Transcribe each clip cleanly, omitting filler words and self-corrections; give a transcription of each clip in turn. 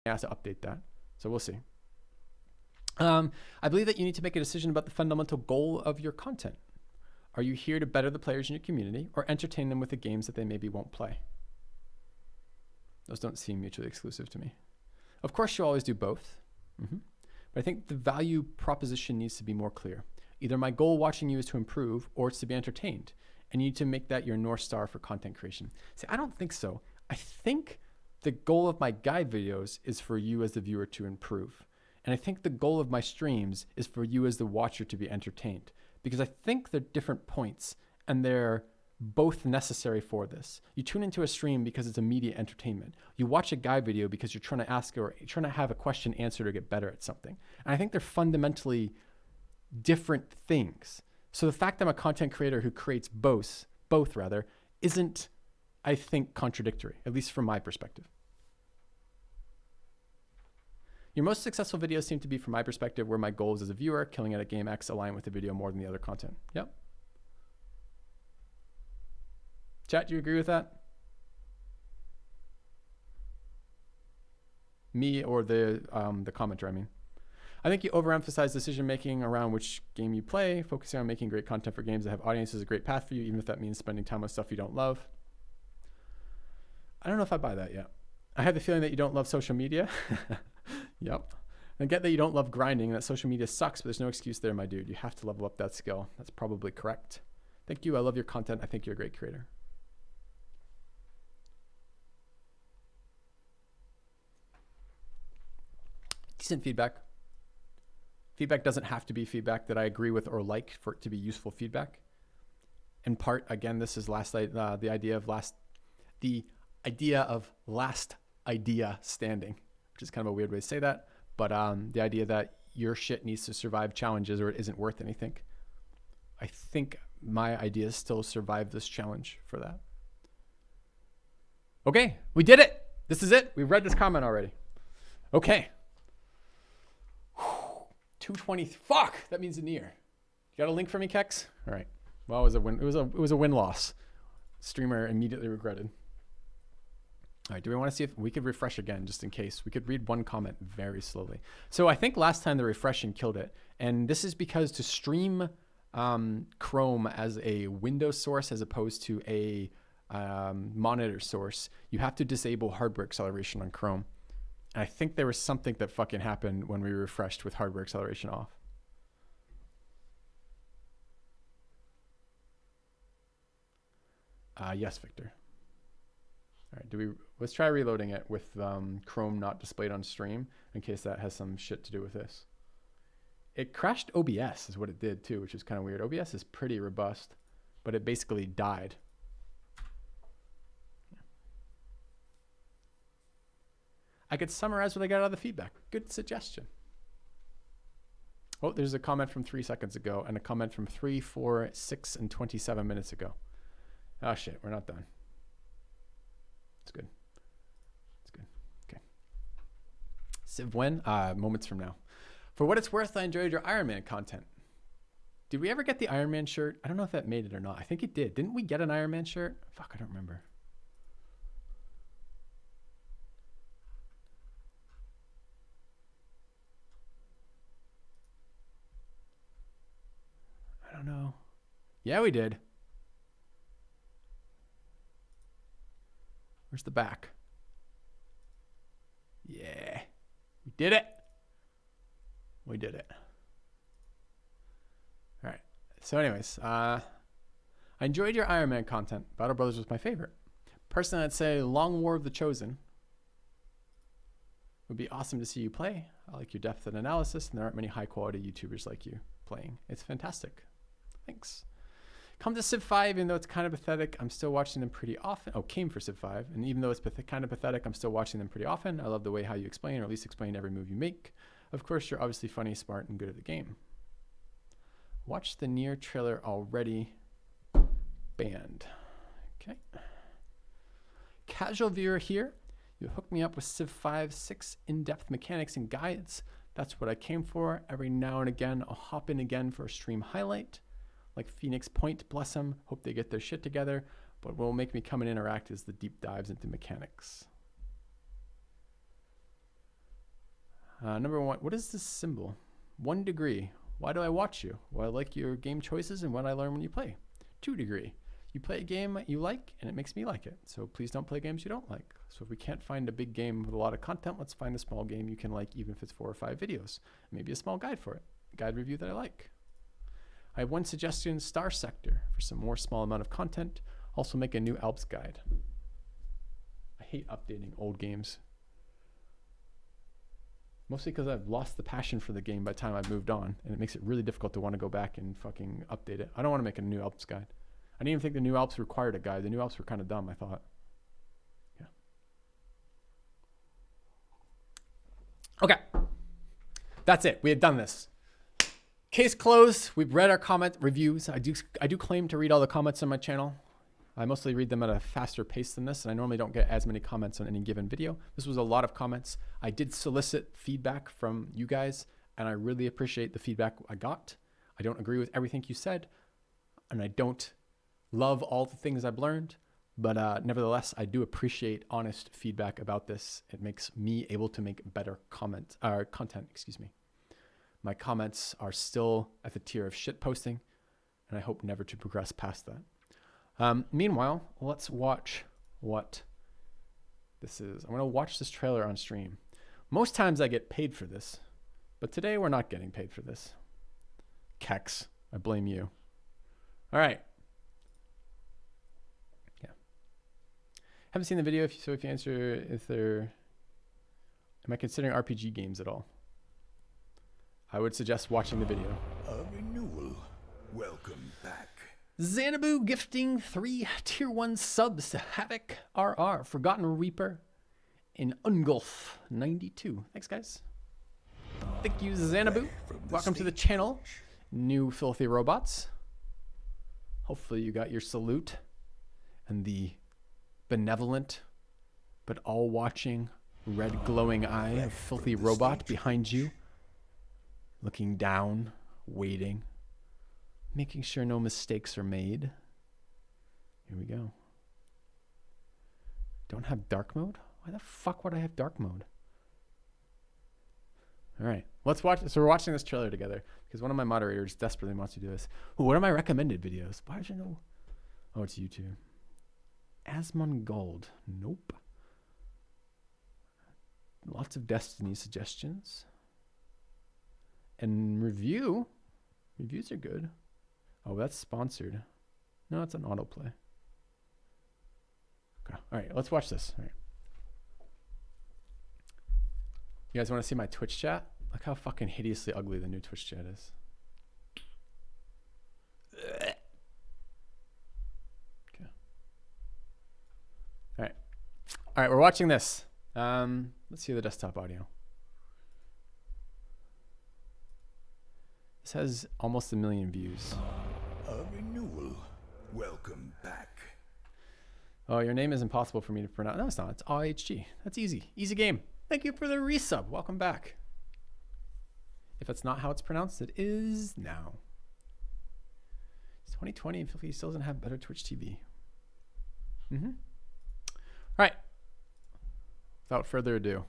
have to update that. So we'll see. I believe that you need to make a decision about the fundamental goal of your content. Are you here to better the players in your community or entertain them with the games that they maybe won't play? Those don't seem mutually exclusive to me. Of course, you always do both. But I think the value proposition needs to be more clear. Either my goal watching you is to improve or it's to be entertained. And you need to make that your North Star for content creation. See, I don't think so. I think the goal of my guide videos is for you as the viewer to improve. And I think the goal of my streams is for you as the watcher to be entertained. Because I think they're different points and they're both necessary for this. You tune into a stream because it's immediate entertainment. You watch a guide video because you're trying to ask or you're trying to have a question answered or get better at something. And I think they're fundamentally different things. So the fact that I'm a content creator who creates both isn't, I think, contradictory, at least from my perspective. Your most successful videos seem to be, from my perspective, where my goals as a viewer, killing at a game X, align with the video more than the other content. Yep. Chat, do you agree with that? Me or the commenter, I mean. I think you overemphasize decision-making around which game you play. Focusing on making great content for games that have audiences is a great path for you, even if that means spending time on stuff you don't love. I don't know if I buy that yet. I have the feeling that you don't love social media. Yep. I get that you don't love grinding and that social media sucks, but there's no excuse there, my dude. You have to level up that skill. That's probably correct. Thank you. I love your content. I think you're a great creator. Decent feedback. Feedback doesn't have to be feedback that I agree with or like for it to be useful feedback. In part, again, this is the idea of last idea standing, which is kind of a weird way to say that, but the idea that your shit needs to survive challenges or it isn't worth anything. I think my ideas still survive this challenge for that. Okay, we did it. This is it. We read this comment already. Okay. 220. Fuck, that means a near. You got a link for me, Kex? All right. Well, it was a win. It was a win-loss. Streamer immediately regretted. All right, do we want to see if we could refresh again, just in case? We could read one comment very slowly. So I think last time the refreshing killed it. And this is because to stream Chrome as a Windows source as opposed to a monitor source, you have to disable hardware acceleration on Chrome. And I think there was something that fucking happened when we refreshed with hardware acceleration off. Yes, Victor. All right, let's try reloading it with Chrome not displayed on stream in case that has some shit to do with this. It crashed OBS is what it did too, which is kind of weird. OBS is pretty robust, but it basically died. I could summarize what I got out of the feedback. Good suggestion. Oh, there's a comment from 3 seconds ago and a comment from 3, 4, 6, and 27 minutes ago. Oh shit, we're not done. It's good. It's good. Okay. Civ when? Moments from now. For what it's worth, I enjoyed your Iron Man content. Did we ever get the Iron Man shirt? I don't know if that made it or not. I think it did. Didn't we get an Iron Man shirt? Fuck, I don't remember. I don't know. Yeah, we did. Where's the back? Yeah, we did it. We did it. All right. So anyways, I enjoyed your Iron Man content. Battle Brothers was my favorite. Personally, I'd say Long War of the Chosen would be awesome to see you play. I like your depth and analysis, and there aren't many high-quality YouTubers like you playing. It's fantastic. Thanks. Come to Civ 5, even though it's kind of pathetic, I'm still watching them pretty often. Oh, came for Civ 5. And even though it's kind of pathetic, I'm still watching them pretty often. I love the way how you explain, or at least explain every move you make. Of course, you're obviously funny, smart, and good at the game. Watch the Nier trailer already. Banned. Okay. Casual viewer here. You hook me up with Civ 5, 6 in-depth mechanics and guides. That's what I came for. Every now and again, I'll hop in again for a stream highlight. Like Phoenix Point, bless them. Hope they get their shit together. But what will make me come and interact is the deep dives into mechanics. Number one, what is this symbol? 1 degree. Why do I watch you? Well, I like your game choices and what I learn when you play. 2 degree. You play a game you like and it makes me like it. So please don't play games you don't like. So if we can't find a big game with a lot of content, let's find a small game you can like, even if it's 4 or 5 videos. Maybe a small guide for it. A guide review that I like. I have one suggestion, Star Sector, for some more small amount of content. Also make a new Alps guide. I hate updating old games. Mostly because I've lost the passion for the game by the time I've moved on, and it makes it really difficult to want to go back and fucking update it. I don't want to make a new Alps guide. I didn't even think the new Alps required a guide. The new Alps were kind of dumb, I thought. Yeah. Okay. That's it. We had done this. Case closed. We've read our comment reviews. I do claim to read all the comments on my channel. I mostly read them at a faster pace than this, and I normally don't get as many comments on any given video. This was a lot of comments. I did solicit feedback from you guys, and I really appreciate the feedback I got. I don't agree with everything you said, and I don't love all the things I've learned, but nevertheless, I do appreciate honest feedback about this. It makes me able to make better content. My comments are still at the tier of shit posting, and I hope never to progress past that. Meanwhile, let's watch what this is. I'm going to watch this trailer on stream. Most times I get paid for this, but today we're not getting paid for this. Kex, I blame you. All right. Yeah. Haven't seen the video, so if you answer, am I considering RPG games at all? I would suggest watching the video. A renewal. Welcome back. Xanadu gifting 3 tier 1 subs to Havoc RR, Forgotten Reaper, and Ungulf 92. Thanks, guys. Thank you, Xanadu. Welcome to the channel, new filthy robots. Hopefully you got your salute and the benevolent but all-watching red glowing eye of filthy robot behind you, looking down, waiting, making sure no mistakes are made. Here we go. Don't have dark mode? Why the fuck would I have dark mode? All right, let's watch. So we're watching this trailer together because one of my moderators desperately wants to do this. Ooh, what are my recommended videos? Why did you know? Oh, it's YouTube. Asmongold. Nope. Lots of Destiny suggestions. And reviews are good. Oh, that's sponsored. No, it's an autoplay. Okay. All right, let's watch this. All right. You guys want to see my Twitch chat? Look how fucking hideously ugly the new Twitch chat is. Okay. All right. All right, we're watching this. Let's see the desktop audio. This has almost 1 million views. A renewal. Welcome back. Oh, your name is impossible for me to pronounce. No, it's not. It's AHG. That's easy. Easy game. Thank you for the resub. Welcome back. If that's not how it's pronounced, it is now. It's 2020 and Filthy still doesn't have better Twitch TV. All right. Without further ado.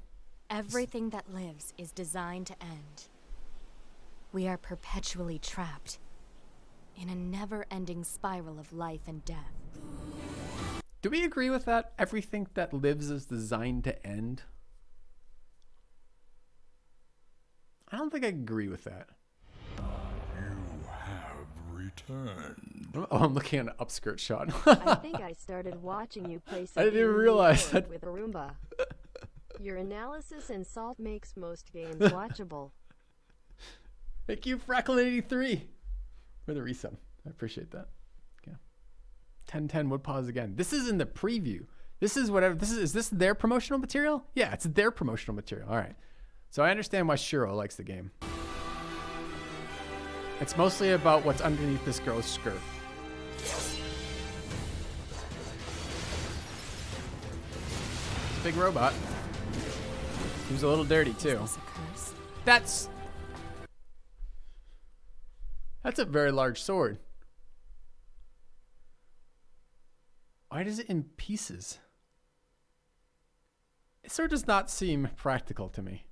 Everything that lives is designed to end. We are perpetually trapped in a never-ending spiral of life and death. Do we agree with that? Everything that lives is designed to end? I don't think I agree with that. You have returned. Oh, I'm looking at an upskirt shot. I think I started watching you play some I didn't even realize that. with a Roomba. Your analysis and salt makes most games watchable. Thank you, Freckle83, for the resub. I appreciate that. Yeah. 1010 would pause again. This is in the preview. This is whatever. Is this their promotional material? Yeah, it's their promotional material. All right. So I understand why Shiro likes the game. It's mostly about what's underneath this girl's skirt. It's a big robot. Who's a little dirty too. Is this a curse? That's a very large sword. Why is it in pieces? This sword does not seem practical to me.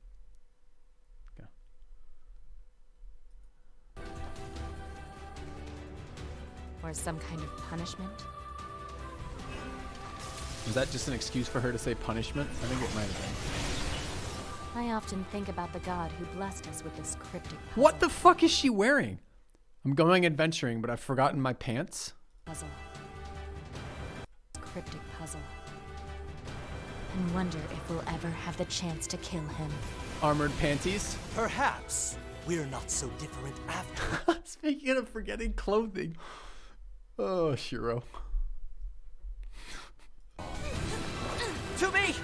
Or some kind of punishment? Was that just an excuse for her to say punishment? I think it might have been. I often think about the god who blessed us with this cryptic puzzle. What the fuck is she wearing? I'm going adventuring, but I've forgotten my pants. Puzzle. Cryptic puzzle. And wonder if we'll ever have the chance to kill him. Armored panties. Perhaps we're not so different after. Speaking of forgetting clothing. Oh, Shiro. To me!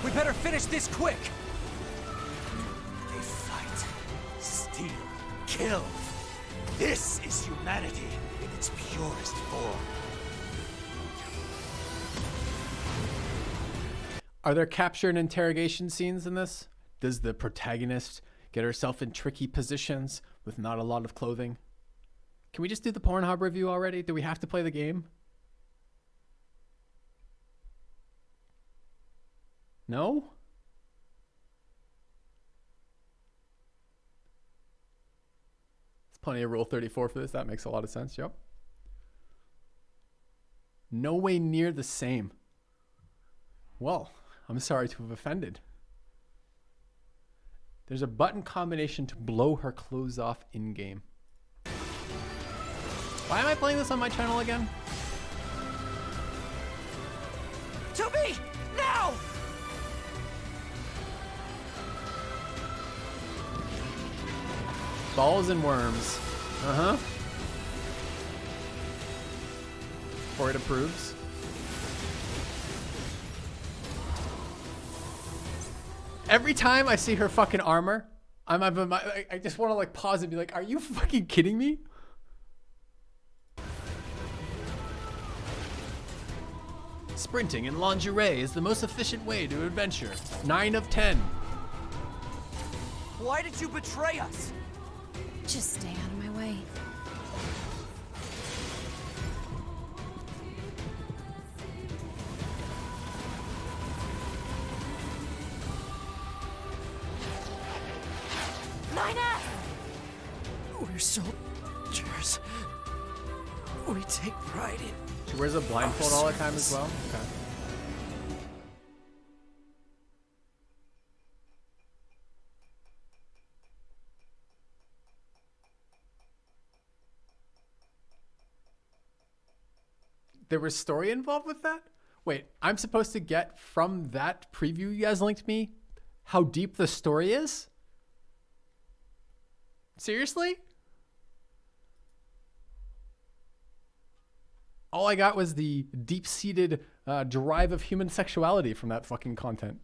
We better finish this quick! They fight, steal, kill. This is humanity in its purest form. Are there capture and interrogation scenes in this? Does the protagonist get herself in tricky positions with not a lot of clothing? Can we just do the Pornhub review already? Do we have to play the game? No? There's plenty of Rule 34 for this. That makes a lot of sense. Yep. No way near the same. Well, I'm sorry to have offended. There's a button combination to blow her clothes off in-game. Why am I playing this on my channel again? To me! Now! Balls and worms. Uh-huh. Freud approves. Every time I see her fucking armor, I just want to like pause and be like, are you fucking kidding me? Sprinting in lingerie is the most efficient way to adventure. 9 of 10. Why did you betray us? Just stay out of my way. We're soldiers. We take pride in. She wears a blindfold all the time as well? Okay. There was story involved with that? Wait, I'm supposed to get from that preview you guys linked me how deep the story is? Seriously? All I got was the deep-seated drive of human sexuality from that fucking content.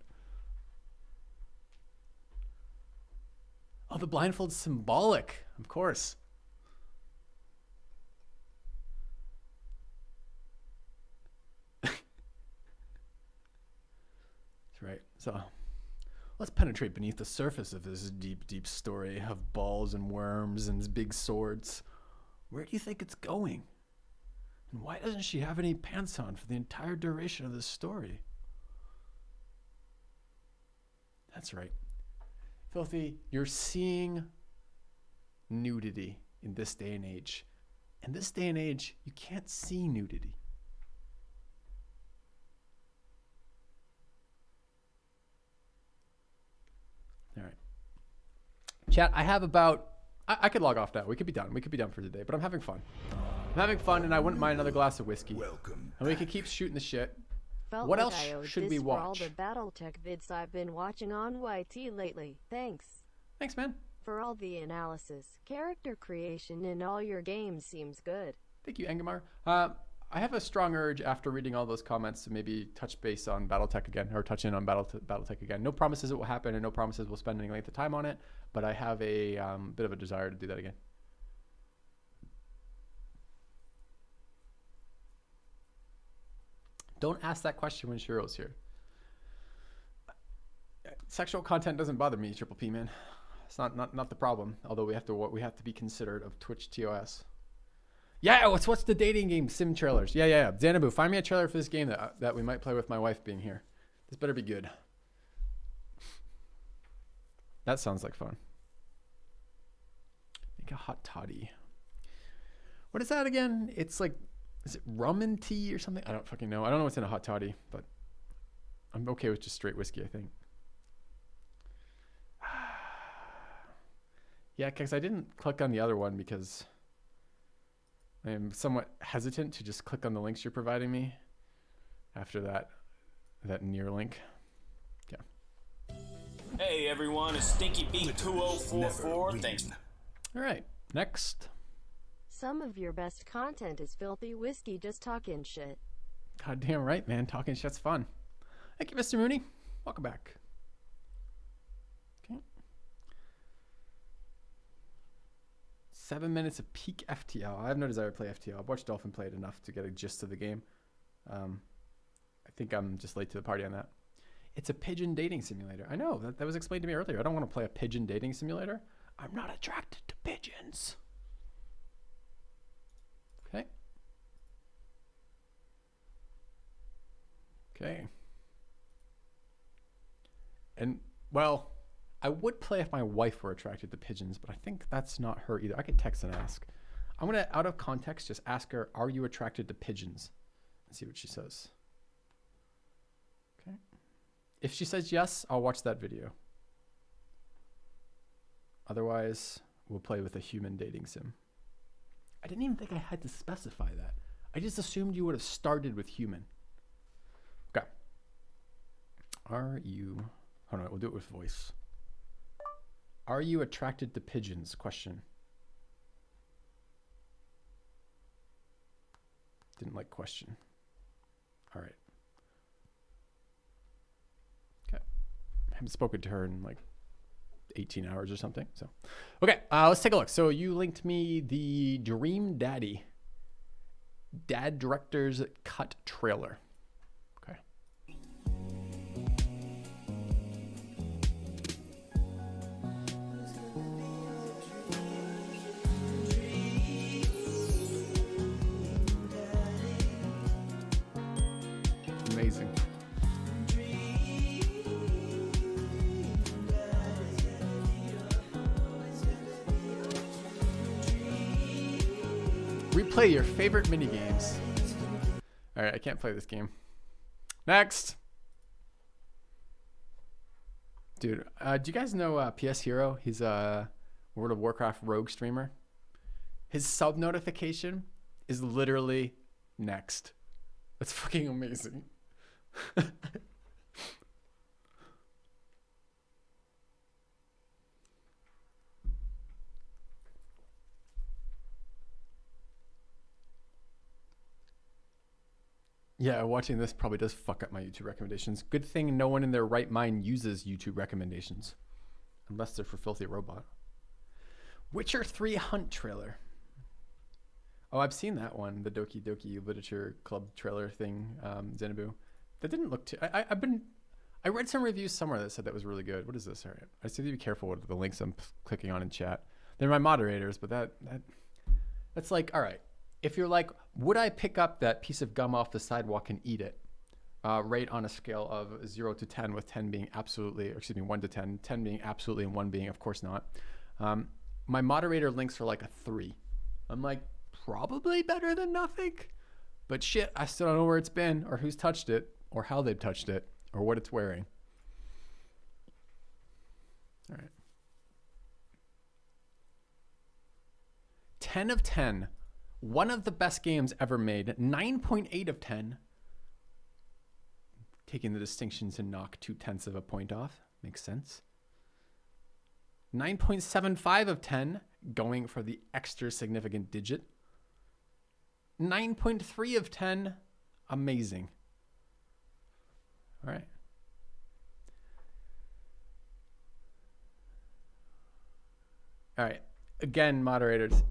Oh, the blindfold's symbolic, of course. That's right. So let's penetrate beneath the surface of this deep, deep story of balls and worms and big swords. Where do you think it's going? And why doesn't she have any pants on for the entire duration of this story? That's right. Filthy, you're seeing nudity in this day and age. In this day and age, you can't see nudity. All right. Chat, I have about... I could log off now. We could be done. We could be done for today, but I'm having fun. I'm having fun, and I wouldn't mind another glass of whiskey. Welcome. And we could keep shooting the shit. Felt What like else I owed should this we for all watch? the BattleTech vids I've been watching on YT lately. Thanks. Thanks, man. For all the analysis, character creation in all your games seems good. Thank you, Angamar. I have a strong urge after reading all those comments to maybe touch base on BattleTech again, or touch in on BattleTech again. No promises it will happen, and no promises we'll spend any length of time on it, but I have a bit of a desire to do that again. Don't ask that question when Shiro's here. Sexual content doesn't bother me, Triple P, man. It's not the problem. Although we have to be considerate of Twitch TOS. Yeah, what's the dating game sim trailers? Yeah. Xanadu, find me a trailer for this game that we might play with my wife being here. This better be good. That sounds like fun. Make a hot toddy. What is that again? It's like, is it rum and tea or something? I don't fucking know. I don't know what's in a hot toddy, but I'm okay with just straight whiskey, I think. Yeah, because I didn't click on the other one because I am somewhat hesitant to just click on the links you're providing me after that near link. Yeah. Hey everyone, it's Stinky Beat Never 2044. win. Thanks. All right, next. Some of your best content is filthy whiskey just talking shit. Goddamn right, man. Talking shit's fun. Thank you, Mr. Mooney. Welcome back. Okay. 7 minutes of peak FTL. I have no desire to play FTL. I've watched Dolphin play it enough to get a gist of the game. I think I'm just late to the party on that. It's a pigeon dating simulator. I know. That was explained to me earlier. I don't want to play a pigeon dating simulator. I'm not attracted to pigeons. Okay. Okay. And, well, I would play if my wife were attracted to pigeons, but I think that's not her either. I could text and ask. I'm going to, out of context, just ask her, are you attracted to pigeons? And see what she says. Okay. If she says yes, I'll watch that video. Otherwise, we'll play with a human dating sim. I didn't even think I had to specify that. I just assumed you would have started with human. Okay. Are you... Hold on, we'll do it with voice. Are you attracted to pigeons? Question. Didn't like question. All right. Okay. I haven't spoken to her in like 18 hours or something. So, okay, let's take a look. So you linked me the Dream Daddy Dad Director's Cut trailer. Okay. Amazing. Replay your favorite mini games. All right, I can't play this game. Next. Dude, do you guys know PS Hero? He's a World of Warcraft rogue streamer. His sub notification is literally next. That's fucking amazing. Yeah, watching this probably does fuck up my YouTube recommendations. Good thing no one in their right mind uses YouTube recommendations. Unless they're for Filthy Robot. Witcher 3 Hunt trailer. Oh, I've seen that one. The Doki Doki Literature Club trailer thing, Xenobu. That didn't look too... I read some reviews somewhere that said that was really good. What is this? All right. I just need to be careful with the links I'm clicking on in chat. They're my moderators, but that's like, all right. If you're like, would I pick up that piece of gum off the sidewalk and eat it? Rate on a scale of 0 to 10, with 10 being absolutely, or excuse me, 1 to 10, 10 being absolutely, and 1 being of course not. My moderator links are like a 3. I'm like, probably better than nothing. But shit, I still don't know where it's been, or who's touched it, or how they've touched it, or what it's wearing. All right. 10 of 10. One of the best games ever made. 9.8 of 10. Taking the distinction to knock 0.2 of a point off. Makes sense. 9.75 of 10. Going for the extra significant digit. 9.3 of 10. Amazing. All right. All right. Again, moderators.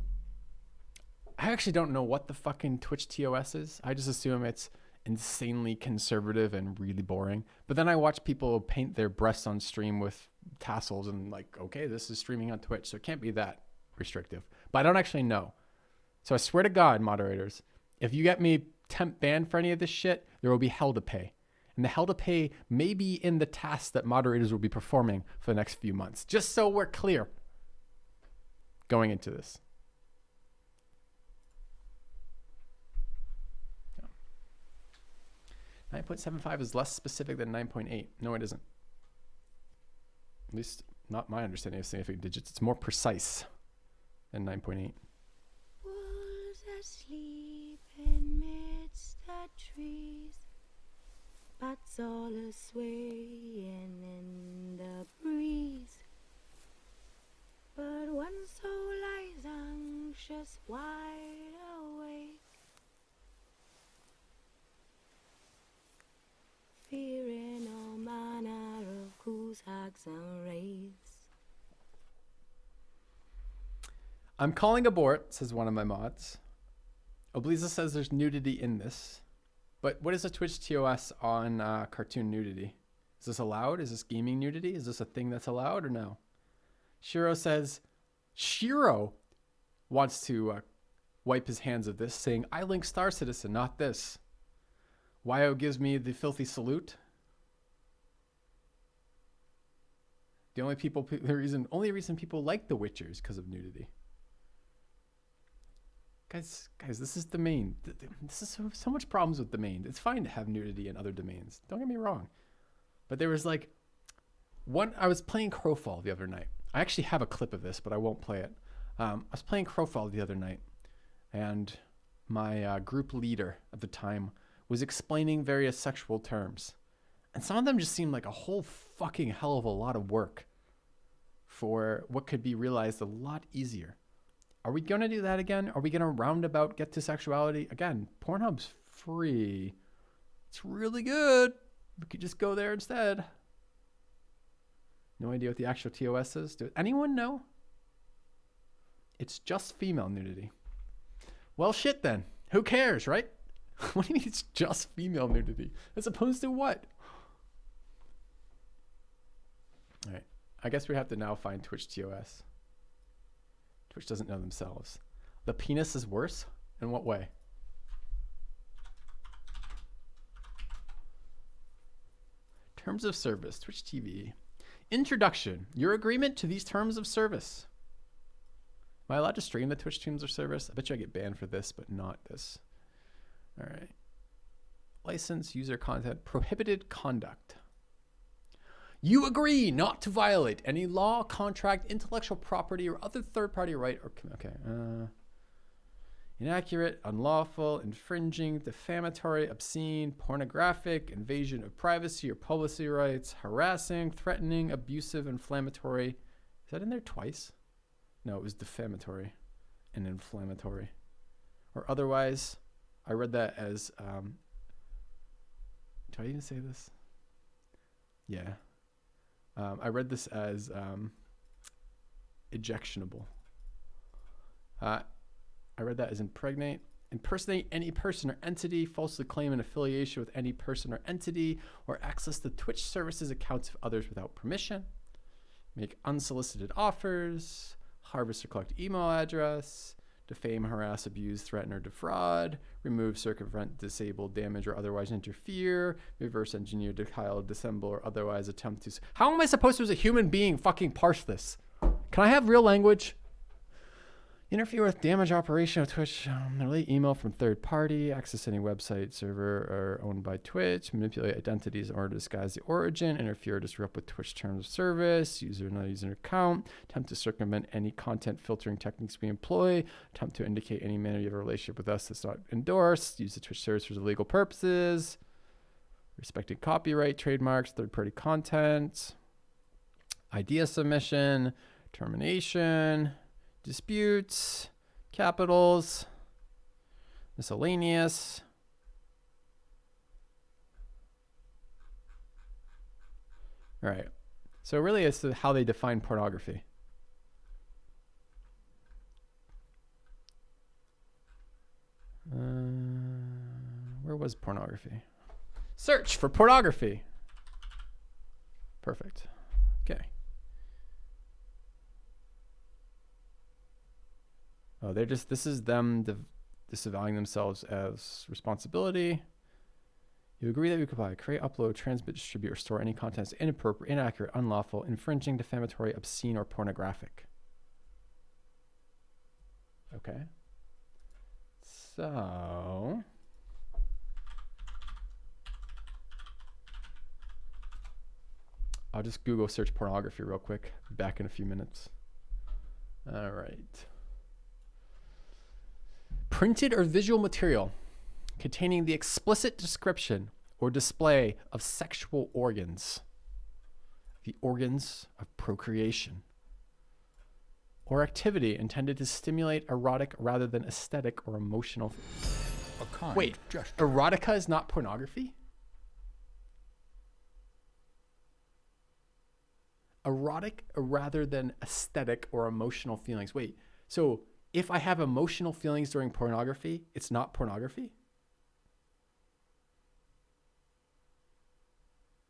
I actually don't know what the fucking Twitch TOS is. I just assume it's insanely conservative and really boring. But then I watch people paint their breasts on stream with tassels and like, okay, this is streaming on Twitch, so it can't be that restrictive. But I don't actually know. So I swear to God, moderators, if you get me temp banned for any of this shit, there will be hell to pay. And the hell to pay may be in the tasks that moderators will be performing for the next few months. Just so we're clear going into this. 9.75 is less specific than 9.8. No, it isn't. At least not my understanding of significant digits. It's more precise than 9.8. Wolves asleep amidst the trees, bats all a swaying in the breeze. But one soul lies anxious, wide awake, fearing all manner of ghouls, hags, and wraiths. I'm calling abort, says one of my mods. Obliza says there's nudity in this. But what is a Twitch TOS on cartoon nudity? Is this allowed? Is this gaming nudity? Is this a thing that's allowed or no? Shiro says, Shiro wants to wipe his hands of this, saying, I link Star Citizen, not this. Wyo gives me the filthy salute. The only reason people like The Witcher is because of nudity. Guys, this is domain. This is so much problems with domain. It's fine to have nudity in other domains. Don't get me wrong. But there was like I was playing Crowfall the other night. I actually have a clip of this, but I won't play it. I was playing Crowfall the other night, and my group leader at the time was explaining various sexual terms. And some of them just seemed like a whole fucking hell of a lot of work for what could be realized a lot easier. Are we going to do that again? Are we going to roundabout get to sexuality? Again, Pornhub's free. It's really good. We could just go there instead. No idea what the actual TOS is. Does anyone know? It's just female nudity. Well, shit then. Who cares, right? What do you mean it's just female nudity? As opposed to what? All right. I guess we have to now find Twitch TOS. Twitch doesn't know themselves. The penis is worse? In what way? Terms of service. Twitch TV. Introduction. Your agreement to these terms of service. Am I allowed to stream the Twitch terms of service? I bet you I get banned for this, but not this. All right. License, user content, prohibited conduct. You agree not to violate any law, contract, intellectual property, or other third-party right or inaccurate, unlawful, infringing, defamatory, obscene, pornographic, invasion of privacy or publicity rights, harassing, threatening, abusive, inflammatory. Is that in there twice? No, it was defamatory and inflammatory. Or otherwise, I read that as, do I even say this? Yeah. I read this as ejectionable. I read that as impregnate, impersonate any person or entity, falsely claim an affiliation with any person or entity, or access the Twitch services accounts of others without permission, make unsolicited offers, harvest or collect email address, defame, harass, abuse, threaten, or defraud, remove, circumvent, disable, damage, or otherwise interfere, reverse engineer, defile, dissemble, or otherwise attempt to... How am I supposed to, as a human being, fucking parse this? Can I have real language? Interfere with damage operation of Twitch, relate email from third party, access any website, server, or owned by Twitch, manipulate identities in order to disguise the origin, interfere or disrupt with Twitch terms of service, user not using an account, attempt to circumvent any content filtering techniques we employ, attempt to indicate any manner you have a relationship with us that's not endorsed, use the Twitch service for illegal purposes, respecting copyright, trademarks, third-party content, idea submission, termination, disputes, capitals, miscellaneous. All right. So really it's how they define pornography. Where was pornography? Search for pornography. Perfect. Okay. Oh, this is them disavowing themselves as responsibility. You agree that you comply, create, upload, transmit, distribute, or store any content that's inappropriate, inaccurate, unlawful, infringing, defamatory, obscene, or pornographic. Okay. So, I'll just Google search pornography real quick. Back in a few minutes. All right. Printed or visual material containing the explicit description or display of sexual organs, the organs of procreation, or activity intended to stimulate erotic rather than aesthetic or emotional. A kind Wait, gesture. erotica is not pornography? Erotic rather than aesthetic or emotional feelings. Wait, so if I have emotional feelings during pornography, it's not pornography?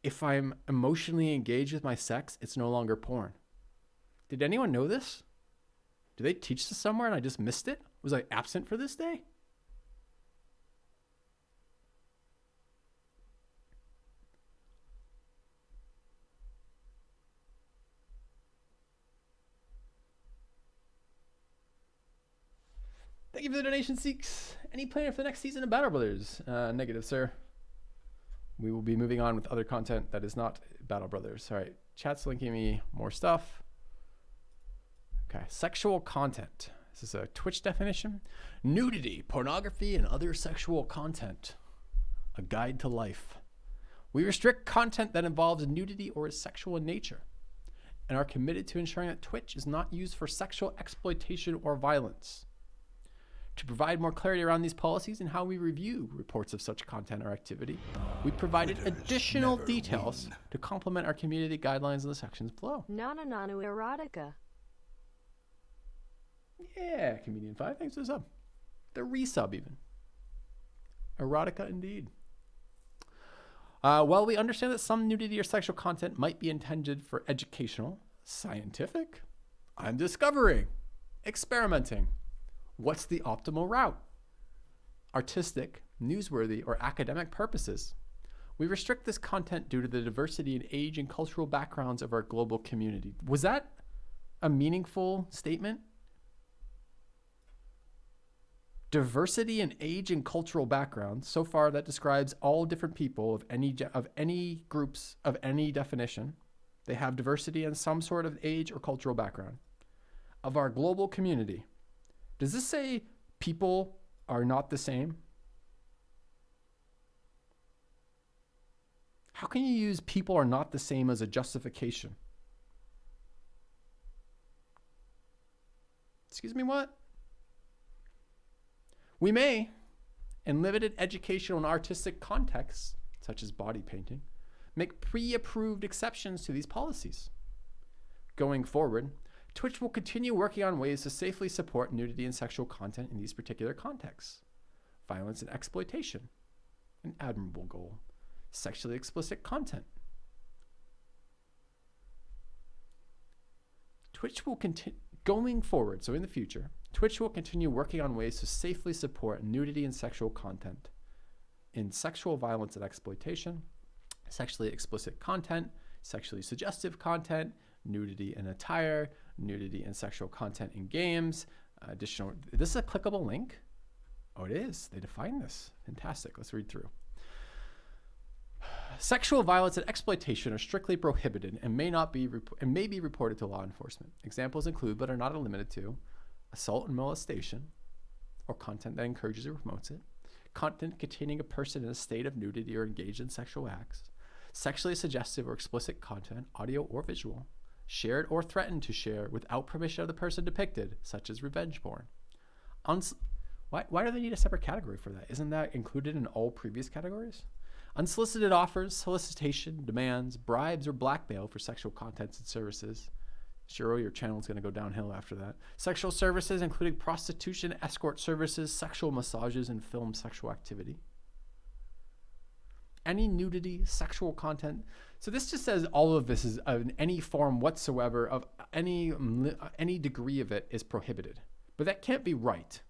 If I'm emotionally engaged with my sex, it's no longer porn. Did anyone know this? Did they teach this somewhere and I just missed it? Was I absent for this day? Thank you for the donation, Seeks. Any plan for the next season of Battle Brothers? Negative, sir. We will be moving on with other content that is not Battle Brothers. All right, chat's linking me more stuff. Okay, sexual content. This is a Twitch definition. Nudity, pornography, and other sexual content. A guide to life. We restrict content that involves nudity or is sexual in nature, and are committed to ensuring that Twitch is not used for sexual exploitation or violence. To provide more clarity around these policies and how we review reports of such content or activity, we provided Quitters additional never details win. to complement our community guidelines in the sections below. Nana Nanu Erotica. Yeah, Comedian 5, thanks for the sub. The resub even. Erotica indeed. While we understand that some nudity or sexual content might be intended for educational, scientific, I'm discovering, experimenting. What's the optimal route? Artistic, newsworthy, or academic purposes. We restrict this content due to the diversity in age and cultural backgrounds of our global community. Was that a meaningful statement? Diversity in age and cultural backgrounds. So far, that describes all different people of any groups of any definition. They have diversity in some sort of age or cultural background of our global community. Does this say people are not the same? How can you use people are not the same as a justification? Excuse me, what? We may, in limited educational and artistic contexts, such as body painting, make pre-approved exceptions to these policies. Going forward, Twitch will continue working on ways to safely support nudity and sexual content in these particular contexts. Violence and exploitation, an admirable goal. Sexually explicit content. Twitch will continue, going forward, so in the future, Twitch will continue working on ways to safely support nudity and sexual content in sexual violence and exploitation, sexually explicit content, sexually suggestive content, nudity in attire, nudity and sexual content in games, additional. This is a clickable link. Oh, it is. They define this. Fantastic. Let's read through. Sexual violence and exploitation are strictly prohibited and may be reported to law enforcement. Examples include, but are not limited to, assault and molestation, or content that encourages or promotes it, content containing a person in a state of nudity or engaged in sexual acts, sexually suggestive or explicit content, audio or visual, shared or threatened to share without permission of the person depicted, such as revenge porn. Why do they need a separate category for that? Isn't that included in all previous categories? Unsolicited offers, solicitation, demands, bribes, or blackmail for sexual contents and services. Sure, your channel's going to go downhill after that. Sexual services, including prostitution, escort services, sexual massages, and film sexual activity. Any nudity, sexual content. So this just says all of this is in any form whatsoever of any degree of it is prohibited. But that can't be right.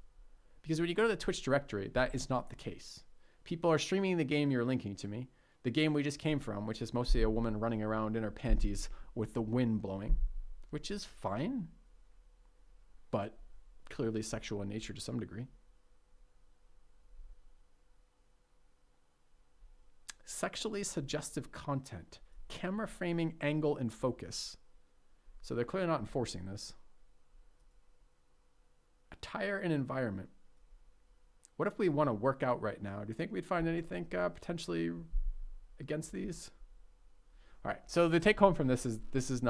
Because when you go to the Twitch directory, that is not the case. People are streaming the game you're linking to me. The game we just came from, which is mostly a woman running around in her panties with the wind blowing, which is fine, but clearly sexual in nature to some degree. Sexually suggestive content camera framing, angle, and focus. So they're clearly not enforcing this. Attire and environment. What if we want to work out right now? Do you think we'd find anything potentially against these? All right. So the take home from this is this is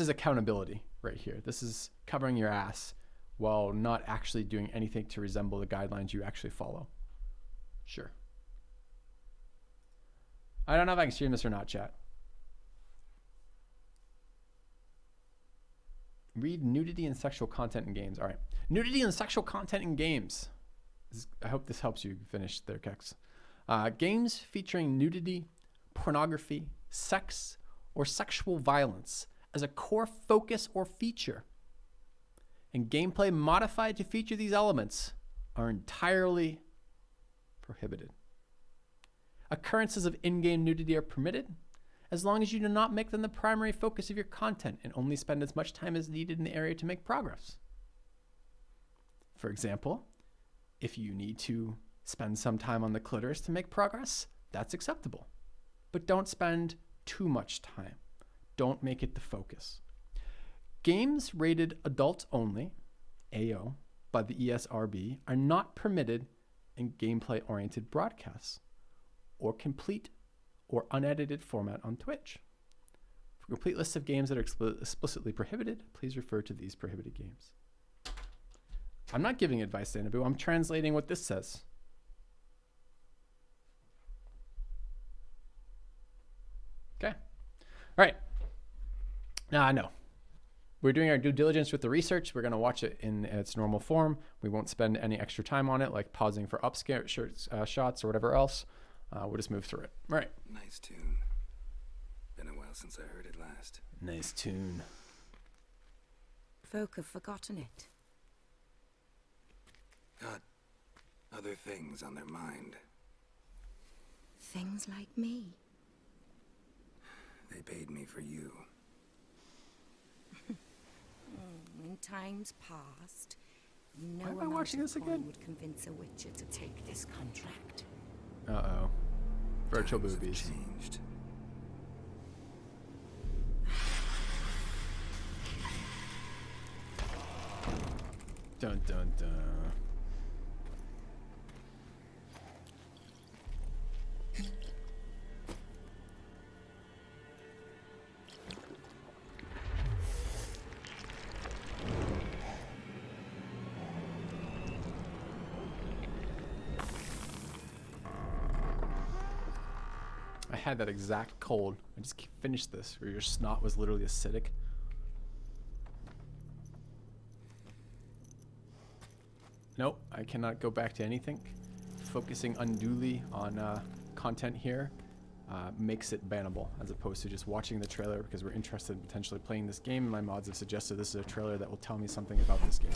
accountability right here. This is covering your ass while not actually doing anything to resemble the guidelines you actually follow. Sure. I don't know if I can stream this or not, chat. Read nudity and sexual content in games. All right. Nudity and sexual content in games. I hope this helps you finish there, Kex. Games featuring nudity, pornography, sex, or sexual violence as a core focus or feature, and gameplay modified to feature these elements are entirely prohibited. Occurrences of in-game nudity are permitted as long as you do not make them the primary focus of your content and only spend as much time as needed in the area to make progress. For example, if you need to spend some time on the clitoris to make progress, that's acceptable. But don't spend too much time. Don't make it the focus. Games rated adults only, AO, by the ESRB are not permitted in gameplay-oriented broadcasts or complete or unedited format on Twitch. For a complete list of games that are explicitly prohibited, please refer to these prohibited games. I'm not giving advice to Anabu. I'm translating what this says. Okay. All right. Now I know. We're doing our due diligence with the research. We're going to watch it in its normal form. We won't spend any extra time on it, like pausing for upscale shots or whatever else. We'll just move through it. All right. Nice tune. Been a while since I heard it last. Nice tune. Folk have forgotten it. Got other things on their mind. Things like me. They paid me for you. In times past, no Why am I amount watching of this coin again? would convince a witcher to take this contract. Uh-oh. Virtual Times have boobies. changed. Dun dun dun. I had that exact cold. I just finished this, where your snot was literally acidic. Nope, I cannot go back to anything. Focusing unduly on content here makes it bannable, as opposed to just watching the trailer because we're interested in potentially playing this game. My mods have suggested this is a trailer that will tell me something about this game.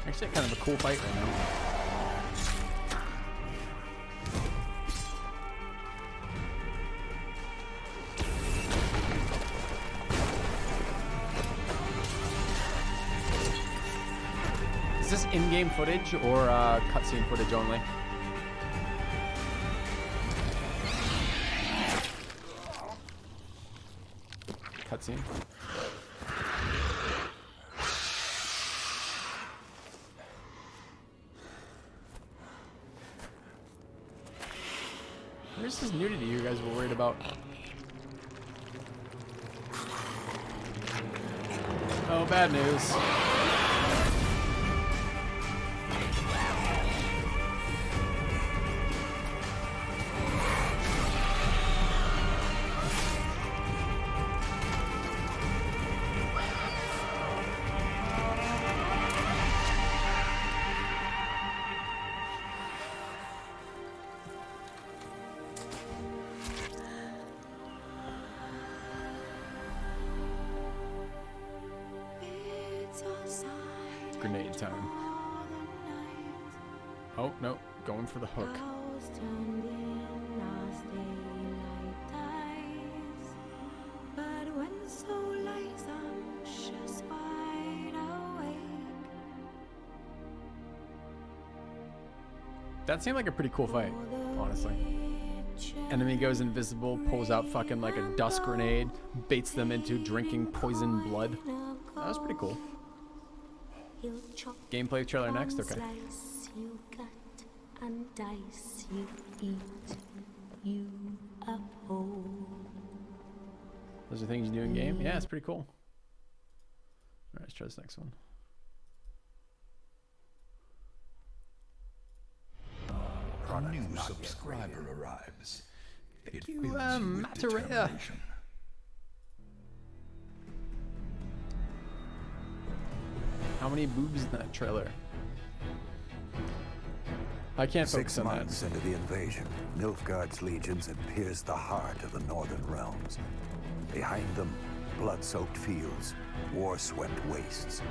Actually, kind of a cool fight right now. Is this in-game footage or cutscene footage only? Cutscene. Where's this nudity you guys were worried about? Oh, bad news. Grenade time. Oh, no. Going for the hook. That seemed like a pretty cool fight, honestly. Enemy goes invisible, pulls out fucking like a dust grenade, baits them into drinking poison blood. That was pretty cool. Gameplay trailer next? Okay. You cut and dice, you eat, you uphold. Those are things you do in game? Yeah, it's pretty cool. Alright, let's try this next one. A new subscriber arrives. It you, fills you with Materia. determination. How many boobs in that trailer? I can't focus 6 on that. months into the invasion, Nilfgaard's legions had pierced the heart of the northern realms. Behind them, blood-soaked fields, war-swept wastes.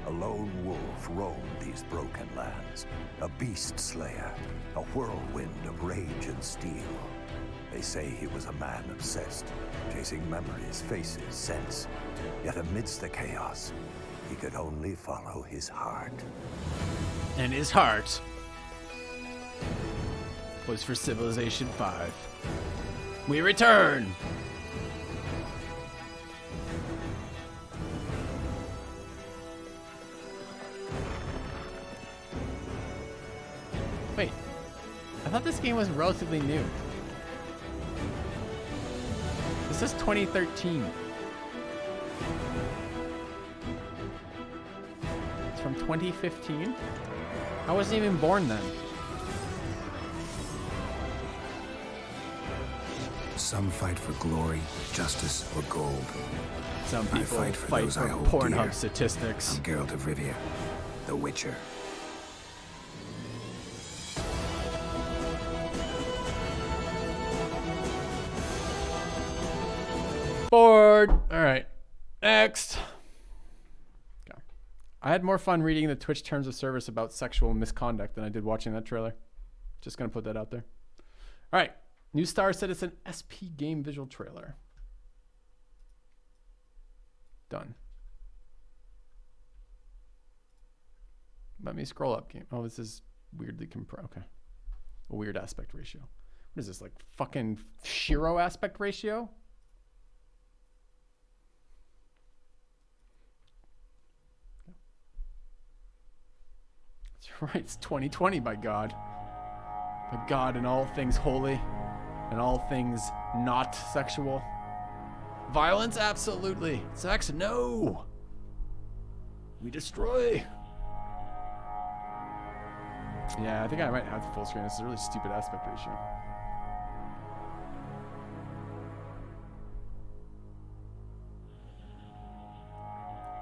A lone wolf roamed these broken lands, a beast slayer, a whirlwind of rage and steel. They say he was a man obsessed, chasing memories, faces, scents. Yet amidst the chaos, he could only follow his heart. And his heart was for Civilization 5. We return! Wait, I thought this game was relatively new. This says 2013. It's from 2015? I wasn't even born then. Some fight for glory, justice, or gold. Some I people fight for fight those for I hold Pornhub dear. statistics. I'm Geralt of Rivia, the Witcher. Bored. All right. Next. Okay. I had more fun reading the Twitch terms of service about sexual misconduct than I did watching that trailer. Just going to put that out there. All right. New Star Citizen SP game visual trailer. Done. Let me scroll up game. Oh, this is weirdly compressed. Okay. A weird aspect ratio. What is this, like fucking Shiro aspect ratio? That's right, it's 2020, by God. By God and all things holy and all things not sexual. Violence, absolutely. Sex, no. We destroy. Yeah, I think I might have the full screen. This is a really stupid aspect ratio.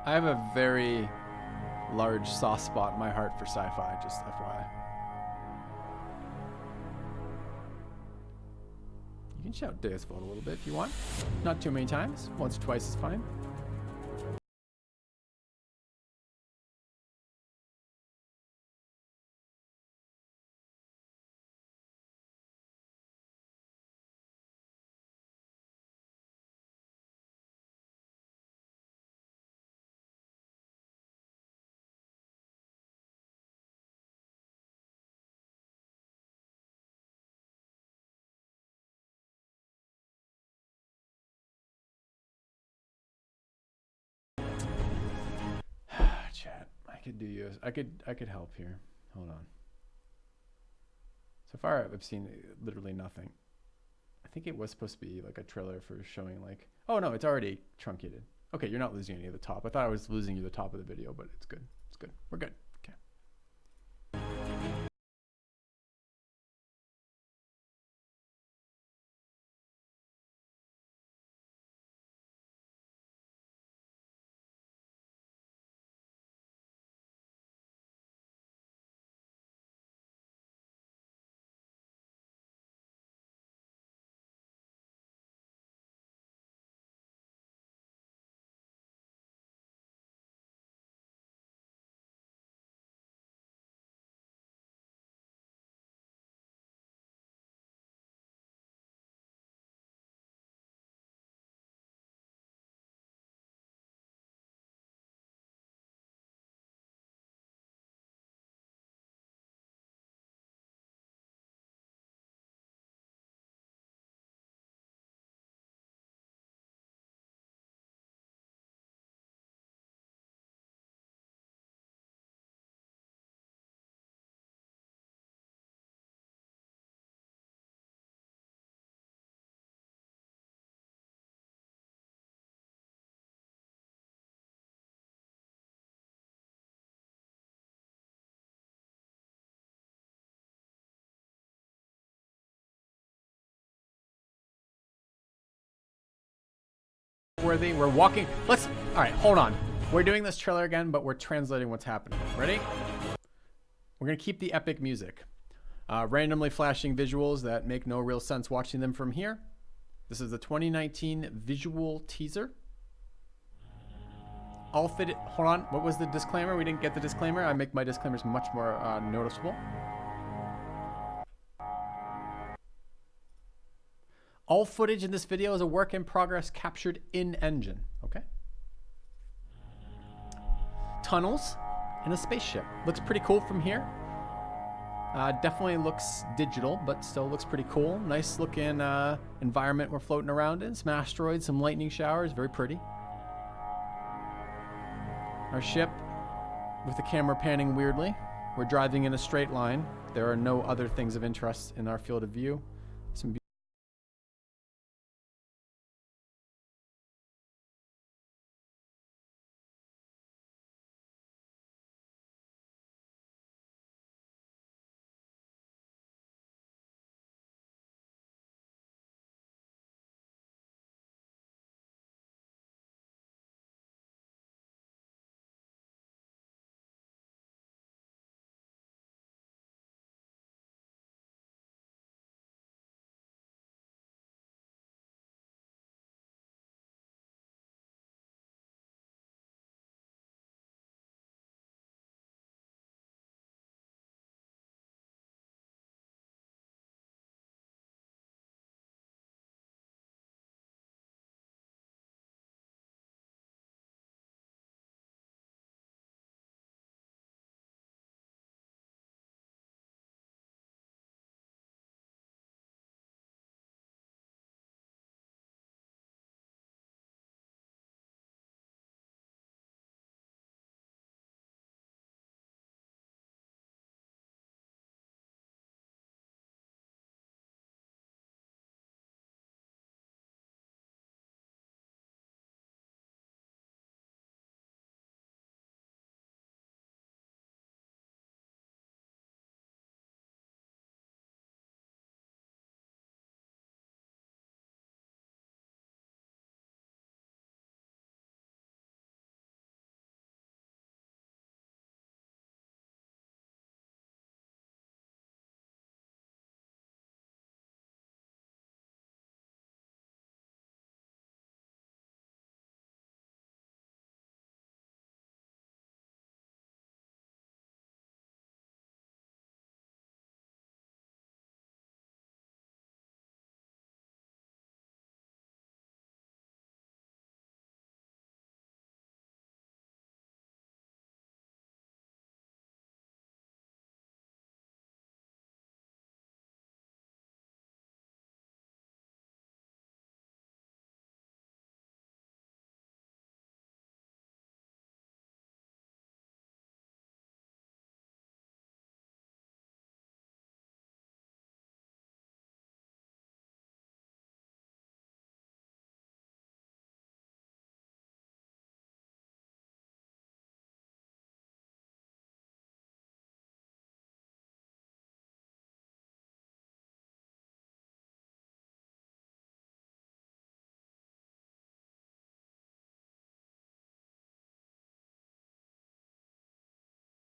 I have a very large soft spot in my heart for sci-fi, just FYI. You can shout Deus Vult a little bit if you want. Not too many times. Once or twice is fine. Chat. I could do you. I could help here. Hold on. So far, I've seen literally nothing. I think it was supposed to be like a trailer for showing like. Oh no, it's already truncated. Okay, you're not losing any of the top. I thought I was losing you the top of the video, but it's good. It's good. We're good. worthy. We're walking. All right, hold on. We're doing this trailer again, but we're translating what's happening. Ready? We're going to keep the epic music. Randomly flashing visuals that make no real sense watching them from here. This is the 2019 visual teaser. Hold on. What was the disclaimer? We didn't get the disclaimer. I make my disclaimers much more noticeable. All footage in this video is a work in progress captured in engine. Okay. Tunnels and a spaceship. Looks pretty cool from here. Definitely looks digital, but still looks pretty cool. Nice looking environment we're floating around in. Some asteroids, some lightning showers. Very pretty. Our ship with the camera panning weirdly. We're driving in a straight line. There are no other things of interest in our field of view. Some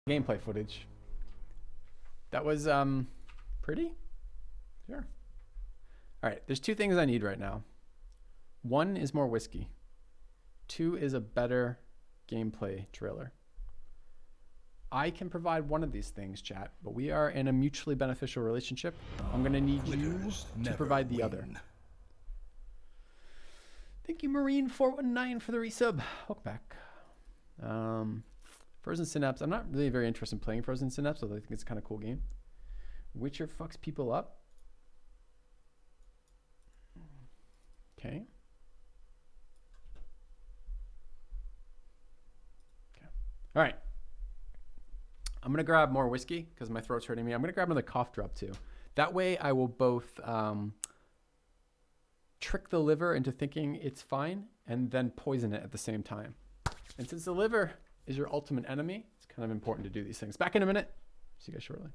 gameplay footage. That was pretty. Sure. All right, there's two things I need right now. One is more whiskey. Two is a better gameplay trailer. I can provide one of these things, chat, but we are in a mutually beneficial relationship. I'm going to need you to provide the other. Thank you, Marine419, for the resub. Welcome back. Frozen Synapse. I'm not really very interested in playing Frozen Synapse, although I think it's a kind of cool game. Witcher fucks people up. Okay. All right. I'm going to grab more whiskey because my throat's hurting me. I'm going to grab another cough drop too. That way I will both trick the liver into thinking it's fine and then poison it at the same time. And since the liver is your ultimate enemy, it's kind of important to do these things. Back in a minute. See you guys shortly.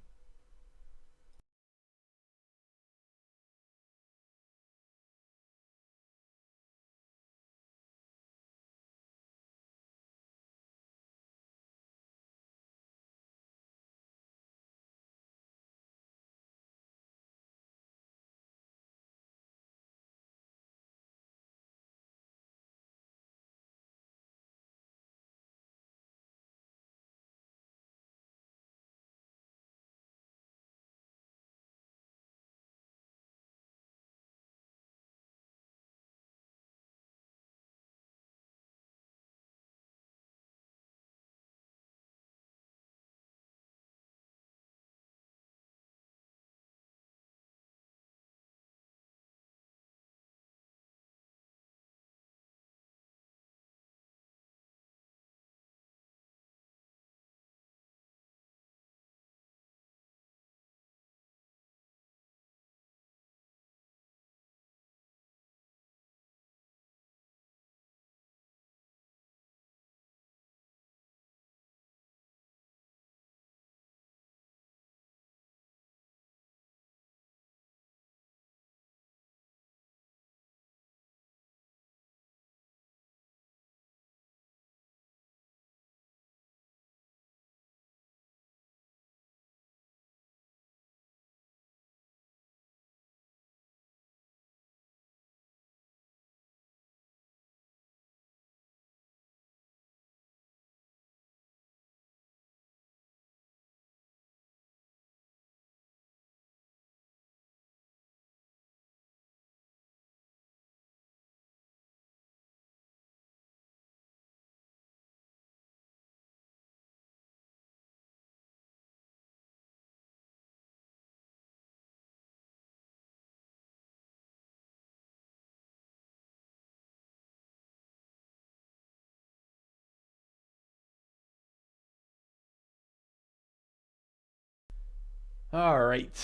All right,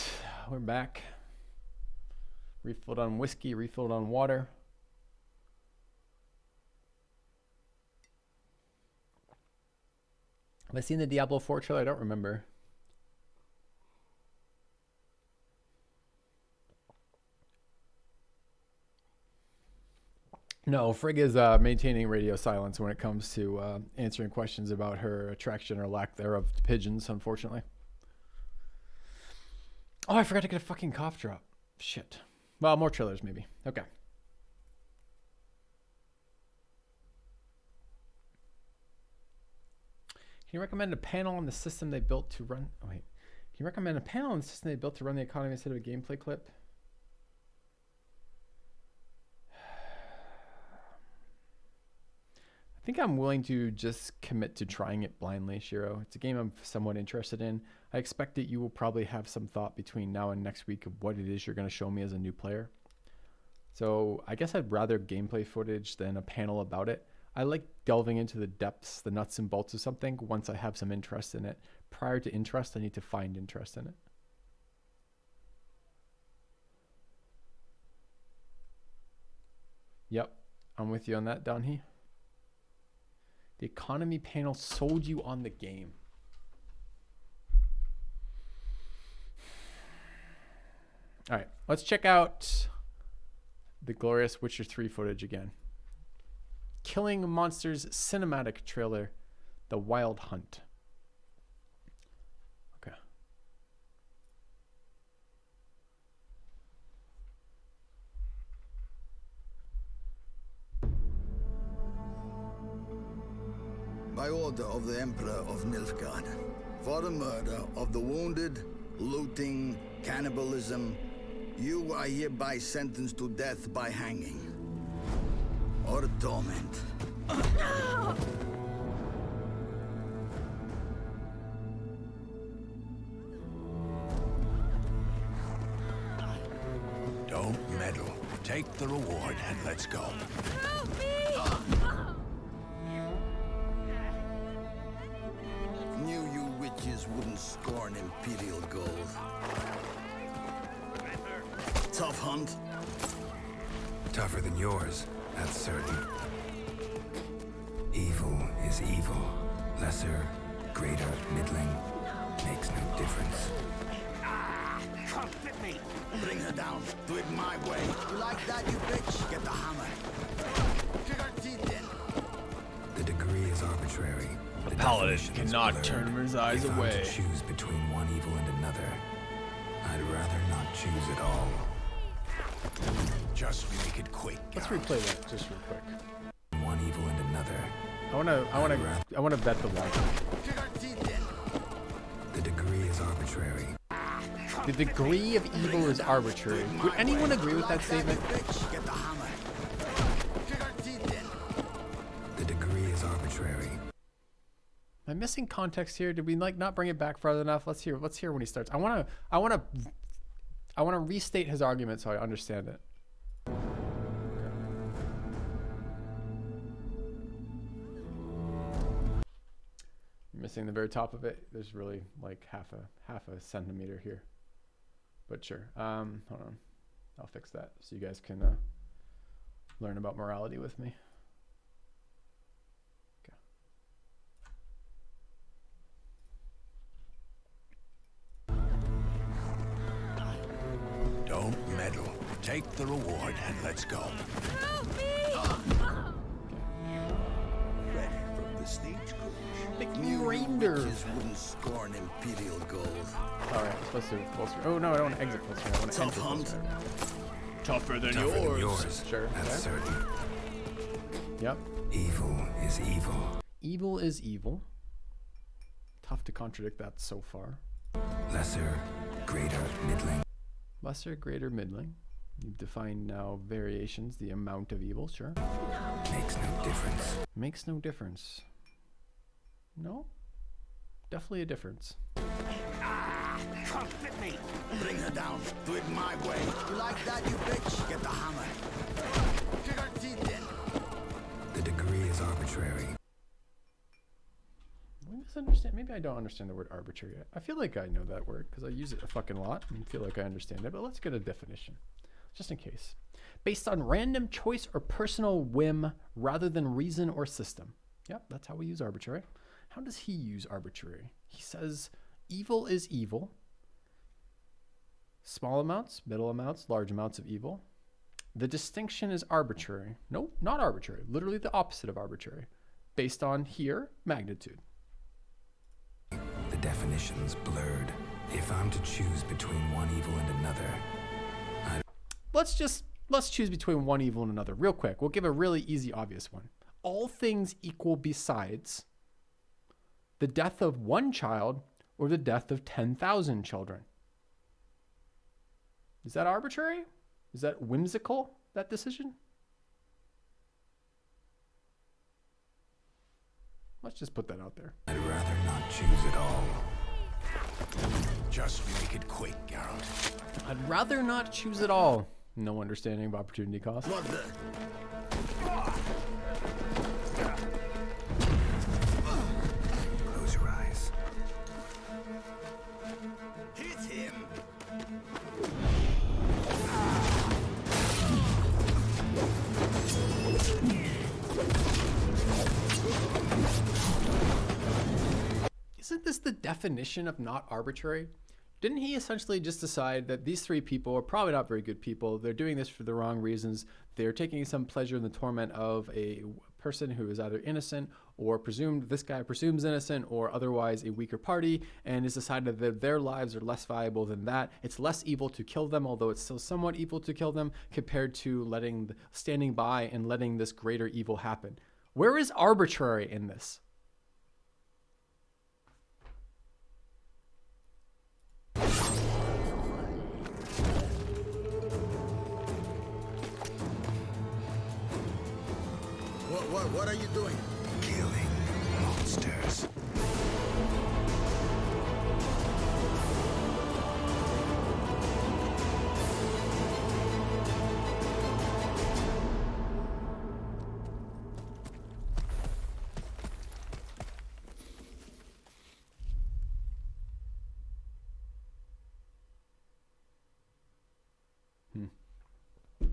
we're back. Refilled on whiskey, refilled on water. Have I seen the Diablo 4 trailer? I don't remember. No, Frigg is maintaining radio silence when it comes to answering questions about her attraction or lack thereof to pigeons, unfortunately. Oh, I forgot to get a fucking cough drop. Shit. Well, more trailers maybe. Okay. Can you recommend a panel on the system they built to run... Oh, wait. Can you recommend a panel on the system they built to run the economy instead of a gameplay clip? I think I'm willing to just commit to trying it blindly, Shiro. It's a game I'm somewhat interested in. I expect that you will probably have some thought between now and next week of what it is you're going to show me as a new player. So I guess I'd rather gameplay footage than a panel about it. I like delving into the depths, the nuts and bolts of something once I have some interest in it. Prior to interest, I need to find interest in it. Yep, I'm with you on that, Donhee. The economy panel sold you on the game. All right, let's check out the glorious Witcher 3 footage again. Killing Monsters cinematic trailer, The Wild Hunt. Okay. By order of the Emperor of Nilfgaard, for the murder of the wounded, looting, cannibalism, you are hereby sentenced to death by hanging. Or torment. Don't meddle. Take the reward and let's go. Help me! Knew you witches wouldn't scorn Imperial gold. Tough hunt. Tougher than yours, that's certain. Evil is evil. Lesser, greater, middling, makes no difference. Come fit me. Bring her down. Do it my way. You like that, you bitch? Get the hammer. Kick her teeth in. The degree is arbitrary. The paladin definition is cannot blurred. turn his eyes If I'm away. to choose between one evil and another, I'd rather not choose at all. Just make it quick. Let's replay that just real quick. One evil and another. I wanna bet the one. Kick her teeth in. The degree is arbitrary. The degree of evil is arbitrary. Would anyone agree with that statement? Bitch, get the hammer. Kick her teeth in. The degree is arbitrary. Am I missing context here? Did we not bring it back farther enough? Let's hear when he starts. I wanna restate his argument so I understand it. Missing the very top of it. There's really like half a centimeter here. But sure. Hold on. I'll fix that so you guys can learn about morality with me. Don't meddle. Take the reward and let's go. Help me! Ready from the stagecoach. New reindeer. Witches wouldn't scorn Imperial gold. All right, supposed to closer. Oh no, I don't want to exit closer. I want to Tough enter hunt. closer. Tougher than Tougher than yours. Sure. That's Okay. certain. Yep. Evil is evil. Evil is evil. Tough to contradict that so far. Lesser, greater, middling. Lesser, greater, middling. You've defined now variations, the amount of evil, sure. Makes no difference. Makes no difference. No? Definitely a difference. Come fit me. Bring her down. Do it my way. You like that, you bitch? Get the hammer. Kick her teeth in. The degree is arbitrary. misunderstand. Maybe I don't understand the word arbitrary. I feel like I know that word because I use it a fucking lot and feel like I understand it. But let's get a definition, just in case. Based on random choice or personal whim rather than reason or system. Yep, that's how we use arbitrary. How does he use arbitrary? He says evil is evil. Small amounts, middle amounts, large amounts of evil. The distinction is arbitrary. No, not arbitrary. Literally the opposite of arbitrary. Based on here, magnitude. The definition's blurred. If I'm to choose between one evil and another, Let's choose between one evil and another real quick. We'll give a really easy, obvious one. All things equal besides the death of one child or the death of 10,000 children. Is that arbitrary? Is that whimsical, that decision? Let's just put that out there. I'd rather not choose at all. Just make it quick, Geralt. I'd rather not choose at all. No understanding of opportunity cost. What the? Close your eyes. Hit him! Isn't this the definition of not arbitrary? Didn't he essentially just decide that these three people are probably not very good people? They're doing this for the wrong reasons. They're taking some pleasure in the torment of a person who is either innocent or presumed, this guy presumes innocent, or otherwise a weaker party, and has decided that their lives are less valuable than that. It's less evil to kill them, although it's still somewhat evil to kill them, compared to standing by and letting this greater evil happen. Where is arbitrary in this? What are you doing? Killing monsters.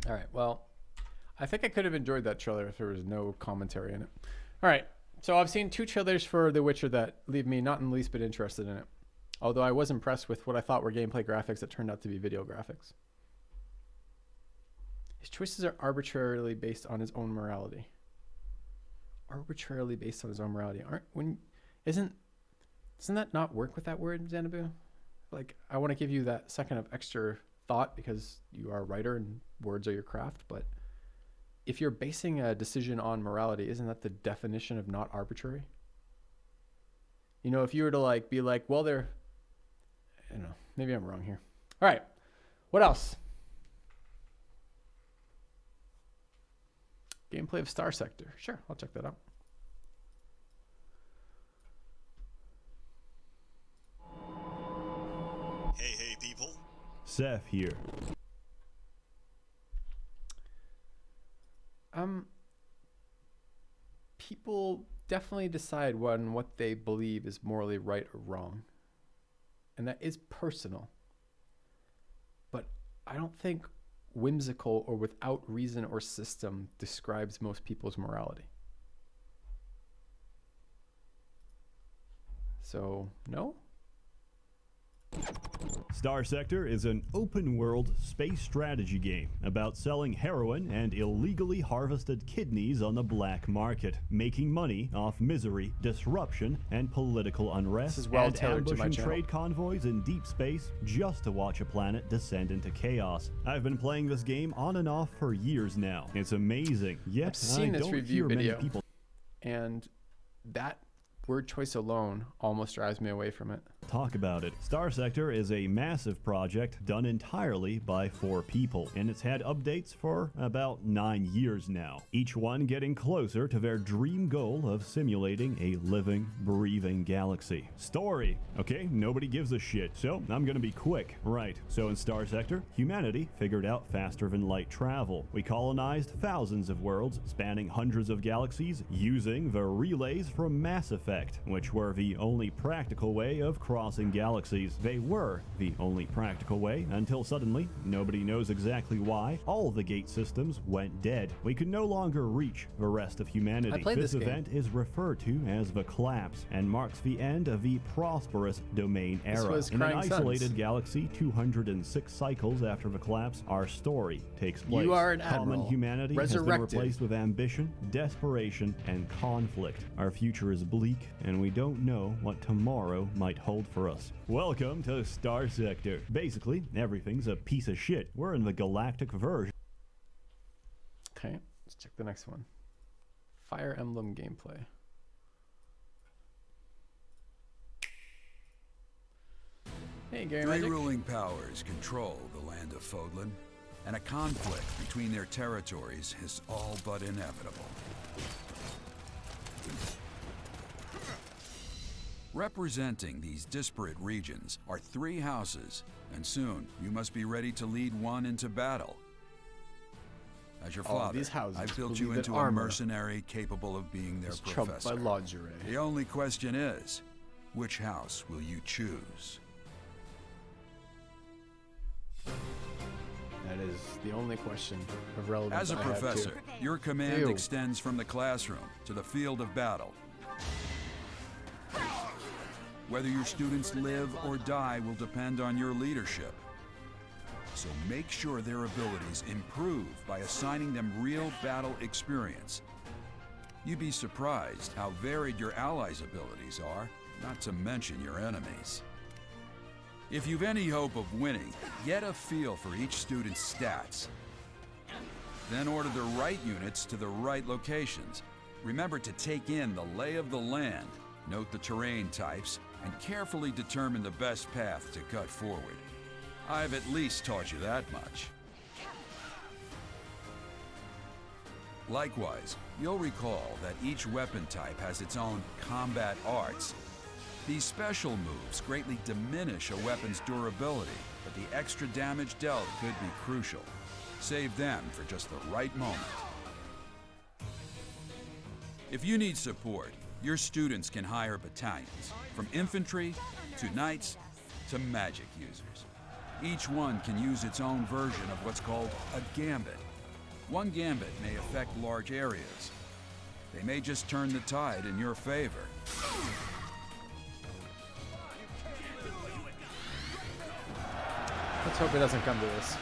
All right, well, I think I could have enjoyed that trailer if there was no commentary in it. All right, so I've seen 2 trailers for The Witcher that leave me not in the least bit interested in it. Although I was impressed with what I thought were gameplay graphics that turned out to be video graphics. His choices are arbitrarily based on his own morality. Arbitrarily based on his own morality. Doesn't that not work with that word, Xanadu? Like, I want to give you that second of extra thought because you are a writer and words are your craft, but if you're basing a decision on morality, isn't that the definition of not arbitrary? You know, if you were to be like, well, they're, I don't know, maybe I'm wrong here. All right, what else? Gameplay of Star Sector. Sure, I'll check that out. Hey, people. Seth here. People definitely decide what they believe is morally right or wrong. And that is personal. But I don't think whimsical or without reason or system describes most people's morality. So, no? Star Sector is an open-world space strategy game about selling heroin and illegally harvested kidneys on the black market, making money off misery, disruption, and political unrest, This is well and tailored to my ambushing channel. trade convoys in deep space just to watch a planet descend into chaos. I've been playing this game on and off for years now. It's amazing, yet I've seen I this don't review hear many video, people. and that word choice alone almost drives me away from it. talk about it. Star Sector is a massive project done entirely by 4 people, and it's had updates for about 9 years now, each one getting closer to their dream goal of simulating a living, breathing galaxy. Story. Okay, nobody gives a shit, so I'm gonna be quick. Right, so in Star Sector, humanity figured out faster than light travel. We colonized thousands of worlds, spanning hundreds of galaxies, using the relays from Mass Effect, which were the only practical way of crossing galaxies. They were the only practical way until suddenly, nobody knows exactly why, all the gate systems went dead. We could no longer reach the rest of humanity. I played This this game. event is referred to as the Collapse and marks the end of the prosperous domain era. was In an Crying isolated Suns. galaxy 206 cycles after the collapse, our story takes place. You are an Common admiral, humanity has been resurrected. replaced with ambition, desperation, and conflict. Our future is bleak, and we don't know what tomorrow might hold for us. Welcome to Star Sector. Basically, everything's a piece of shit. We're in the galactic version. Okay, let's check the next one. Fire Emblem gameplay. Hey, Gary 3 Magic. ruling powers control the land of Fodlan, and a conflict between their territories is all but inevitable. Representing these disparate regions are 3 houses, and soon you must be ready to lead one into battle. As your All of father, these houses I've built believe you that into a armor mercenary capable of being their is trumped professor. by lingerie. The only question is, which house will you choose? That is the only question of relevance. As a I have, too. professor, your command Ew. extends from the classroom to the field of battle. Whether your students live or die will depend on your leadership. So make sure their abilities improve by assigning them real battle experience. You'd be surprised how varied your allies' abilities are, not to mention your enemies. If you've any hope of winning, get a feel for each student's stats. Then order the right units to the right locations. Remember to take in the lay of the land, note the terrain types, and carefully determine the best path to cut forward. I've at least taught you that much. Likewise, you'll recall that each weapon type has its own combat arts. These special moves greatly diminish a weapon's durability, but the extra damage dealt could be crucial. Save them for just the right moment. If you need support, your students can hire battalions, from infantry to knights to magic users. Each one can use its own version of what's called a gambit. One gambit may affect large areas. They may just turn the tide in your favor. Let's hope it doesn't come to this.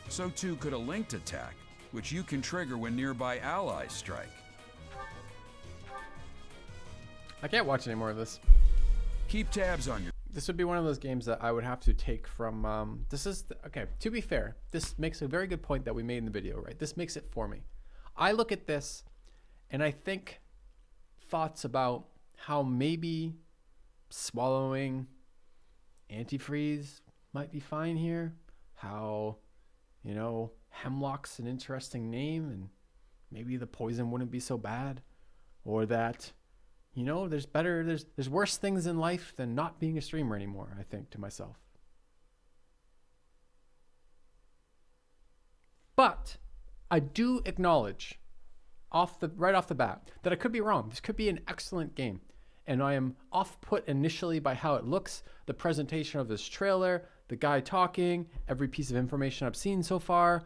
So too could a linked attack, which you can trigger when nearby allies strike. I can't watch any more of this. Keep tabs on your... This would be one of those games that I would have to take from, okay, to be fair, this makes a very good point that we made in the video, right? This makes it for me. I look at this and I think thoughts about how maybe swallowing antifreeze might be fine here. How, you know, hemlock's an interesting name and maybe the poison wouldn't be so bad. Or that, you know, there's worse things in life than not being a streamer anymore, I think to myself. But I do acknowledge right off the bat that I could be wrong. This could be an excellent game. And I am off-put initially by how it looks, the presentation of this trailer, the guy talking, every piece of information I've seen so far.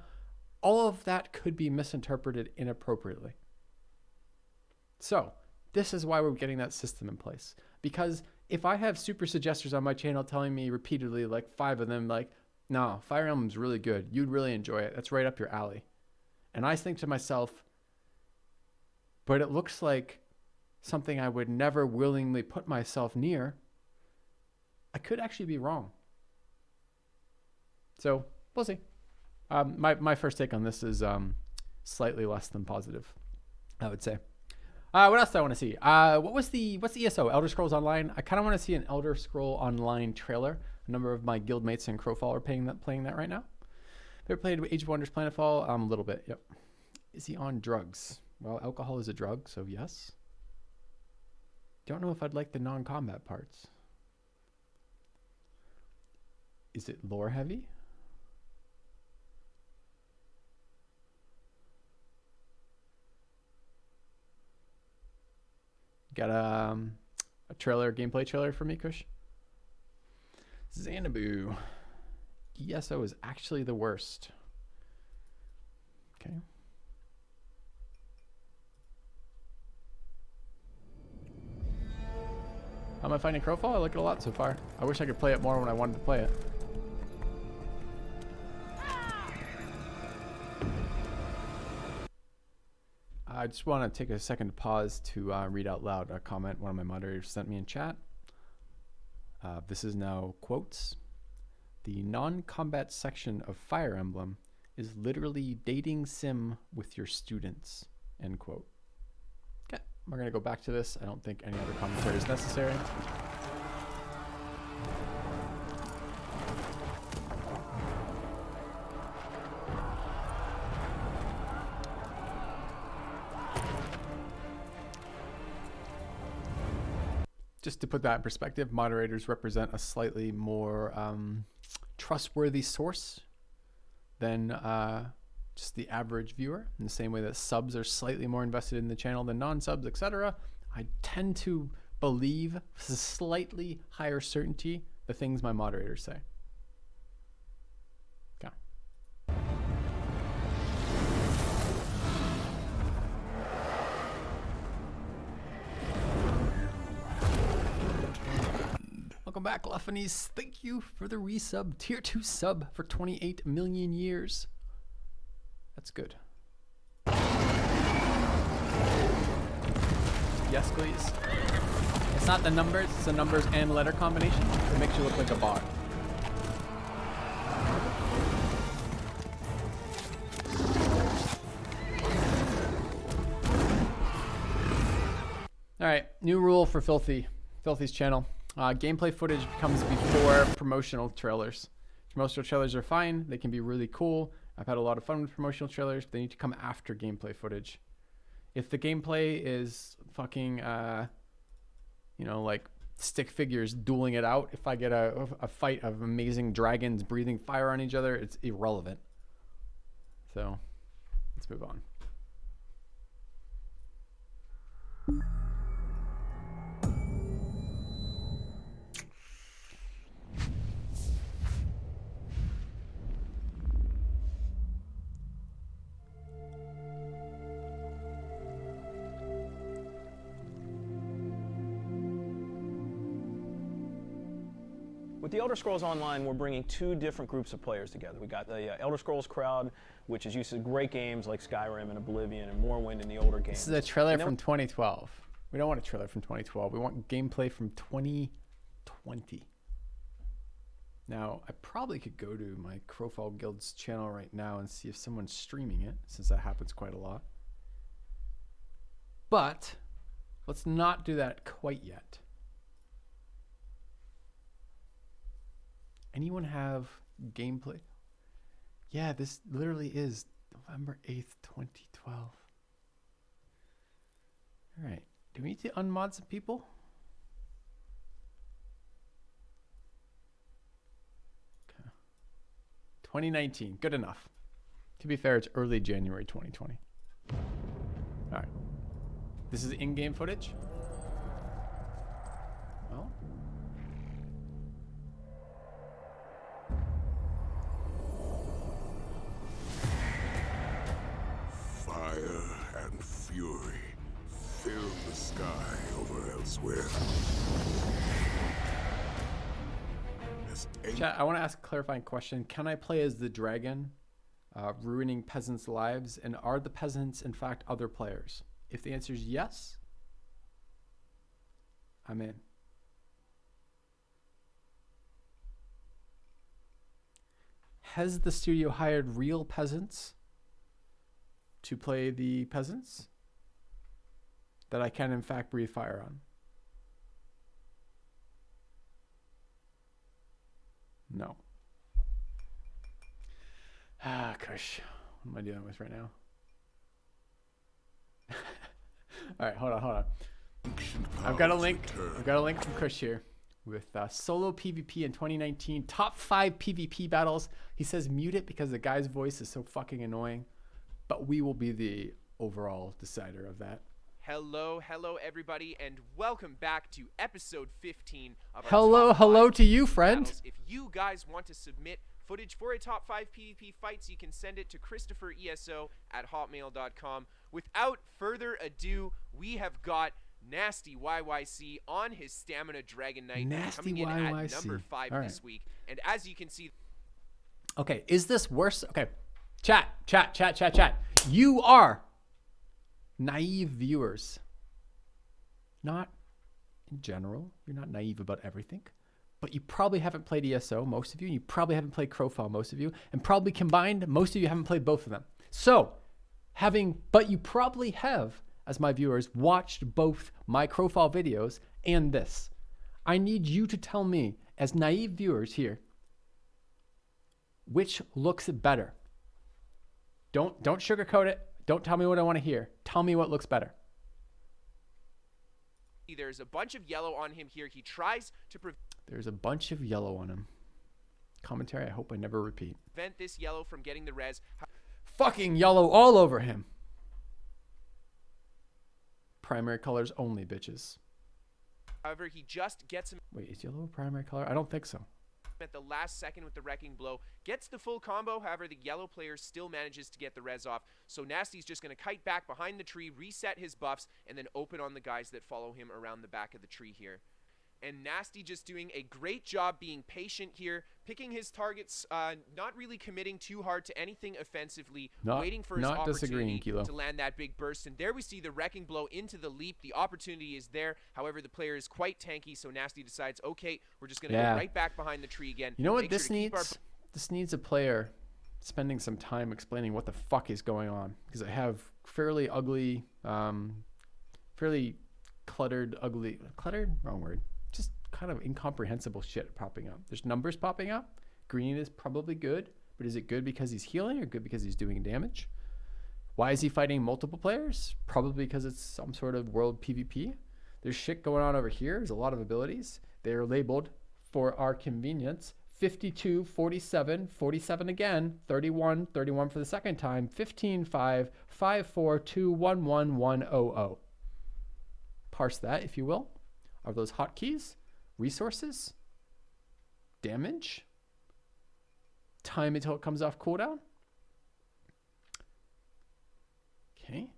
All of that could be misinterpreted inappropriately. So this is why we're getting that system in place. Because if I have super suggesters on my channel telling me repeatedly, like 5 of them, like, no, Fire Emblem's really good. You'd really enjoy it. That's right up your alley. And I think to myself, but it looks like something I would never willingly put myself near. I could actually be wrong. So we'll see. My first take on this is slightly less than positive. I would say. What else do I want to see? What's the ESO? Elder Scrolls Online. I kind of want to see an Elder Scroll Online trailer. A number of my guildmates in Crowfall are playing that right now. Ever played Age of Wonders Planetfall? A little bit. Yep. Is he on drugs? Well, alcohol is a drug, so yes. Don't know if I'd like the non-combat parts. Is it lore heavy? Got a gameplay trailer for me, Kush? Xanadu. ESO is actually the worst. Okay. How am I finding Crowfall? I like it a lot so far. I wish I could play it more when I wanted to play it. I just want to take a second to pause to read out loud a comment one of my moderators sent me in chat. This is now quotes. The non-combat section of Fire Emblem is literally dating sim with your students, end quote. Okay, we're going to go back to this. I don't think any other commentary is necessary. Just to put that in perspective, moderators represent a slightly more trustworthy source than just the average viewer. In the same way that subs are slightly more invested in the channel than non-subs, etc. I tend to believe with a slightly higher certainty the things my moderators say. Okay. Welcome back, Lefanies. Thank you for the resub. Tier 2 sub for 28 million years. That's good. Yes, please. It's not the numbers, it's the numbers and letter combination. It makes you look like a bot. Alright, new rule for Filthy's channel. Gameplay footage comes before promotional trailers. Promotional trailers are fine. They can be really cool. I've had a lot of fun with promotional trailers. They need to come after gameplay footage. If the gameplay is fucking, like stick figures dueling it out, if I get a fight of amazing dragons breathing fire on each other, it's irrelevant. So, let's move on. With the Elder Scrolls Online, we're bringing two different groups of players together. We got the Elder Scrolls crowd, which is used to great games like Skyrim and Oblivion and Morrowind and the older games. This is a trailer from 2012. We don't want a trailer from 2012. We want gameplay from 2020. Now, I probably could go to my Crowfall Guild's channel right now and see if someone's streaming it, since that happens quite a lot. But let's not do that quite yet. Anyone have gameplay? Yeah, this literally is November 8th, 2012. All right. Do we need to unmod some people? Okay. 2019. Good enough. To be fair, it's early January 2020. All right. This is in-game footage. Well. Fire and fury fill the sky over elsewhere. Chat, I want to ask a clarifying question. Can I play as the dragon, ruining peasants' lives? And are the peasants, in fact, other players? If the answer is yes, I'm in. Has the studio hired real peasants to play the peasants? that I can in fact breathe fire on? No. Ah, Kush. What am I dealing with right now? All right, hold on. I've got a link from Kush here with solo PvP in 2019, top 5 PvP battles. He says mute it because the guy's voice is so fucking annoying, but we will be the overall decider of that. Hello everybody, and welcome back to episode 15 of our Hello top to you, friend. battles. If you guys want to submit footage for a top 5 PvP fights, you can send it to ChristopherESO@hotmail.com. Without further ado, we have got Nasty YYC on his Stamina Dragon Knight, coming in at number 5 this week. And as you can see... Okay, is this worse? Okay, chat. You are naive viewers. Not in general. You're not naive about everything. But you probably haven't played ESO, most of you. And you probably haven't played Crowfall, most of you. And probably combined, most of you haven't played both of them. So, but you probably have, as my viewers, watched both my Crowfall videos and this. I need you to tell me, as naive viewers here, which looks better. Don't sugarcoat it. Don't tell me what I want to hear. Tell me what looks better. There's a bunch of yellow on him here. He tries to There's a bunch of yellow on him. Commentary, I hope I never repeat. prevent this yellow from getting the res. Fucking yellow all over him. Primary colors only, bitches. However, he just gets him Wait, is yellow a primary color? I don't think so. at the last second with the Wrecking Blow. Gets the full combo, however, the yellow player still manages to get the res off. So Nasty's just going to kite back behind the tree, reset his buffs, and then open on the guys that follow him around the back of the tree here. And Nasty just doing a great job being patient here, picking his targets, not really committing too hard to anything offensively, waiting for his opportunity to land that big burst. And there we see the Wrecking Blow into the leap. The opportunity is there. However, the player is quite tanky, so Nasty decides, okay, we're just going to go right back behind the tree again. You know what this needs? This needs a player spending some time explaining what the fuck is going on. Because I have fairly ugly, fairly cluttered, wrong word. Just kind of incomprehensible shit popping up. There's numbers popping up. Green is probably good, but is it good because he's healing or good because he's doing damage? Why is he fighting multiple players? Probably because it's some sort of world PvP. There's shit going on over here. There's a lot of abilities. They're labeled for our convenience. 52, 47, 47 again, 31, 31 for the second time, 15, 5, 5, 4, 2, 1, 1, 1, 0, 0. Parse that, if you will. Are those hotkeys? Resources? Damage? Time until it comes off cooldown? Okay.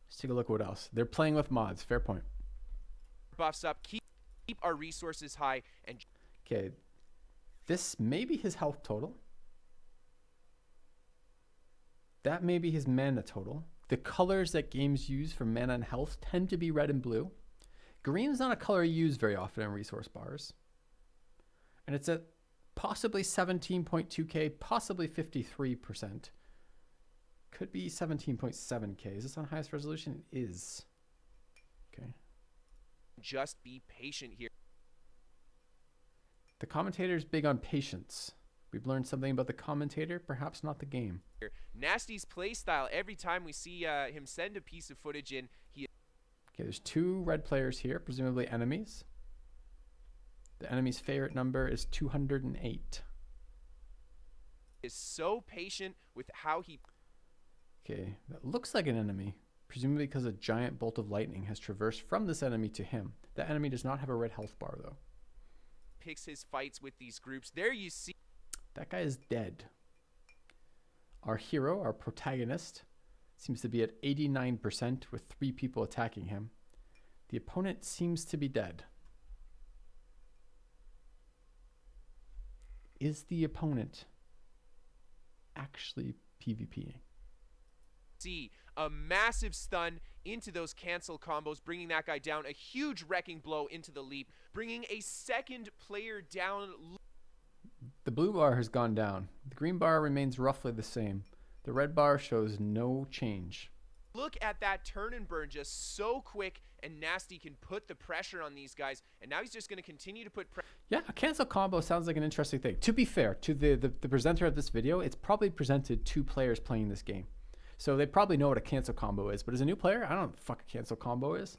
Let's take a look at what else. They're playing with mods. Fair point. Buffs up, keep our resources high, and okay. This may be his health total. That may be his mana total. The colors that games use for mana and health tend to be red and blue. Green's not a color used very often in resource bars. And it's at possibly 17.2k, possibly 53%. Could be 17.7k. Is this on highest resolution? It is. Okay. Just be patient here. The commentator's big on patience. We've learned something about the commentator, perhaps not the game. Nasty's playstyle, every time we see him send a piece of footage in, he... Okay, there's 2 red players here, presumably enemies. The enemy's favorite number is 208. Is so patient with how he... Okay, that looks like an enemy, presumably because a giant bolt of lightning has traversed from this enemy to him. The enemy does not have a red health bar, though. Picks his fights with these groups. There you see... That guy is dead. Our hero, our protagonist, seems to be at 89% with 3 people attacking him. The opponent seems to be dead. Is the opponent actually PvPing? See a massive stun into those cancel combos, bringing that guy down. A huge Wrecking Blow into the leap, bringing a second player down. The blue bar has gone down. The green bar remains roughly the same. The red bar shows no change. Look at that turn and burn, just so quick, and Nasty can put the pressure on these guys. And now he's just going to continue to put pressure. Yeah, a cancel combo sounds like an interesting thing. To be fair, to the presenter of this video, it's probably presented to players playing this game. So they probably know what a cancel combo is. But as a new player, I don't know what the fuck a cancel combo is.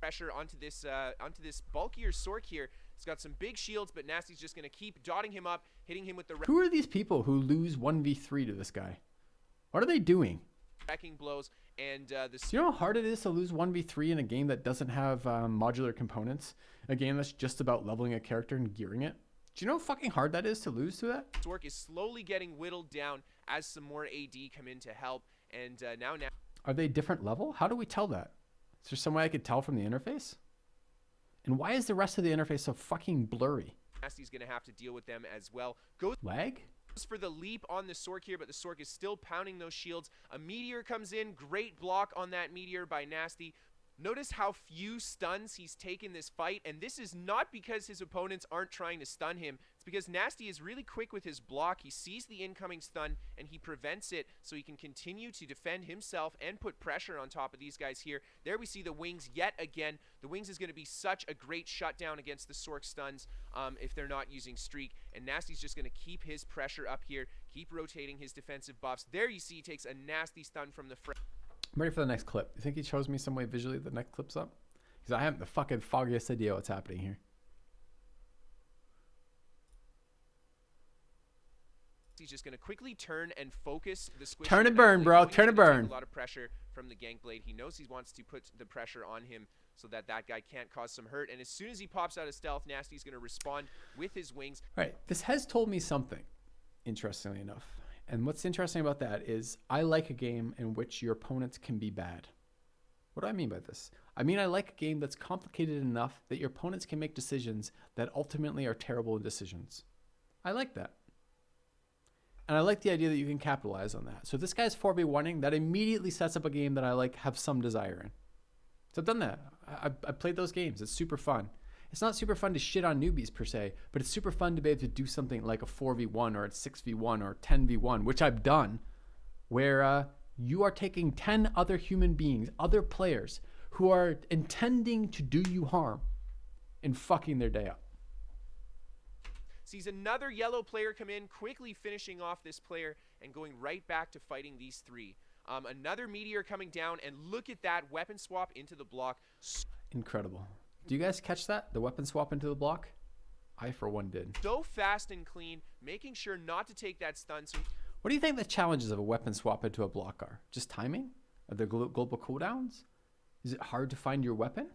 Pressure onto this bulkier Sork here. He's got some big shields, but Nasty's just going to keep dotting him up, hitting him with the... Who are these people who lose 1v3 to this guy? What are they doing? wrecking blows, and Do you know how hard it is to lose 1v3 in a game that doesn't have modular components? A game that's just about leveling a character and gearing it? Do you know how fucking hard that is to lose to that? Sork is slowly getting whittled down as some more AD come in to help, and now... Are they different level? How do we tell that? Is there some way I could tell from the interface? And why is the rest of the interface so fucking blurry? Nasty's going to have to deal with them as well. Lag? For the leap on the Sork here, but the Sork is still pounding those shields. A meteor comes in, great block on that meteor by Nasty. Notice how few stuns he's taken this fight, and this is not because his opponents aren't trying to stun him. It's because Nasty is really quick with his block. He sees the incoming stun, and he prevents it so he can continue to defend himself and put pressure on top of these guys here. There we see the Wings yet again. The Wings is going to be such a great shutdown against the Sork stuns if they're not using Streak, and Nasty's just going to keep his pressure up here, keep rotating his defensive buffs. There you see he takes a nasty stun from the front. I'm ready for the next clip. You think he shows me some way visually the next clip's up? Because I haven't the fucking foggiest idea what's happening here. He's just going to quickly turn and focus the squish. Turn and burn, bro. Turn and burn. A lot of pressure from the Gangblade. He knows he wants to put the pressure on him so that that guy can't cause some hurt. And as soon as he pops out of stealth, Nasty's going to respond with his wings. All right. This has told me something, interestingly enough. And what's interesting about that is I like a game in which your opponents can be bad. What do I mean by this? I mean I like a game that's complicated enough that your opponents can make decisions that ultimately are terrible decisions. I like that. And I like the idea that you can capitalize on that. So if this guy's 4v1ing, that immediately sets up a game that I like have some desire in. So I've done that. I played those games. It's super fun. It's not super fun to shit on newbies per se, but it's super fun to be able to do something like a 4v1 or a 6v1 or 10v1, which I've done, where you are taking 10 other human beings, other players, who are intending to do you harm and fucking their day up. Sees another yellow player come in, quickly finishing off this player and going right back to fighting these three. Another meteor coming down, and look at that weapon swap into the block. Incredible. Do you guys catch that? The weapon swap into the block? I, for one, did. So fast and clean, making sure not to take that stun. So what do you think the challenges of a weapon swap into a block are? Just timing? Are there global cooldowns? Is it hard to find your weapon?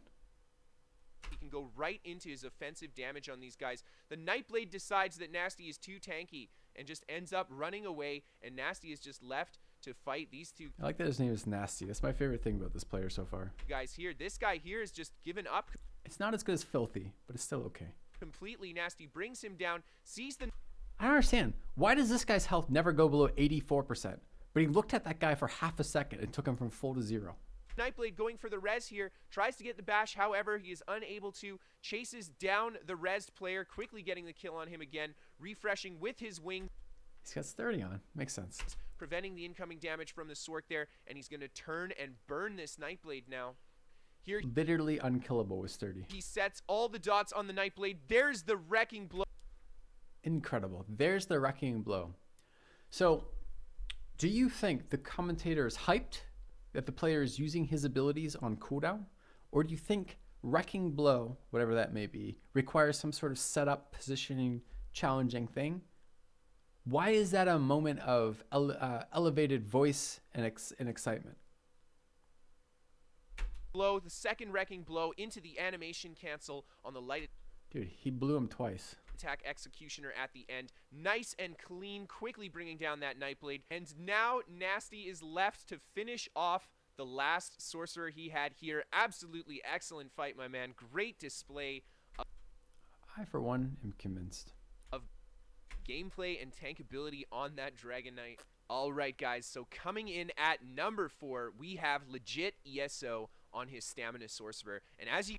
He can go right into his offensive damage on these guys. The Nightblade decides that Nasty is too tanky and just ends up running away, and Nasty is just left to fight these two. I like that his name is Nasty. That's my favorite thing about this player so far. Guys here. This guy here is just given up. It's not as good as Filthy, but it's still okay. Completely. Nasty brings him down, sees the... I don't understand. Why does this guy's health never go below 84%? But he looked at that guy for half a second and took him from full to 0. Nightblade going for the res here, tries to get the bash, however, he is unable to, chases down the rezzed player, quickly getting the kill on him again, refreshing with his wing. He's got 30 on, makes sense. Preventing the incoming damage from the Sork there, and he's going to turn and burn this Nightblade now. Here, literally unkillable with 30. He sets all the dots on the Nightblade. There's the wrecking blow. Incredible. There's the wrecking blow. So, do you think the commentator is hyped that the player is using his abilities on cooldown? Or do you think wrecking blow, whatever that may be, requires some sort of setup, positioning, challenging thing? Why is that a moment of elevated voice and excitement? Blow, the second wrecking blow into the animation cancel on the light. Dude, he blew him twice. Attack executioner at the end. Nice and clean, quickly bringing down that Nightblade. And now Nasty is left to finish off the last sorcerer he had here. Absolutely excellent fight, my man. Great display. I, for one, am convinced. Of gameplay and tankability on that Dragon Knight. All right, guys. So coming in at number 4, we have legit ESO on his Stamina Sorcerer. And as you...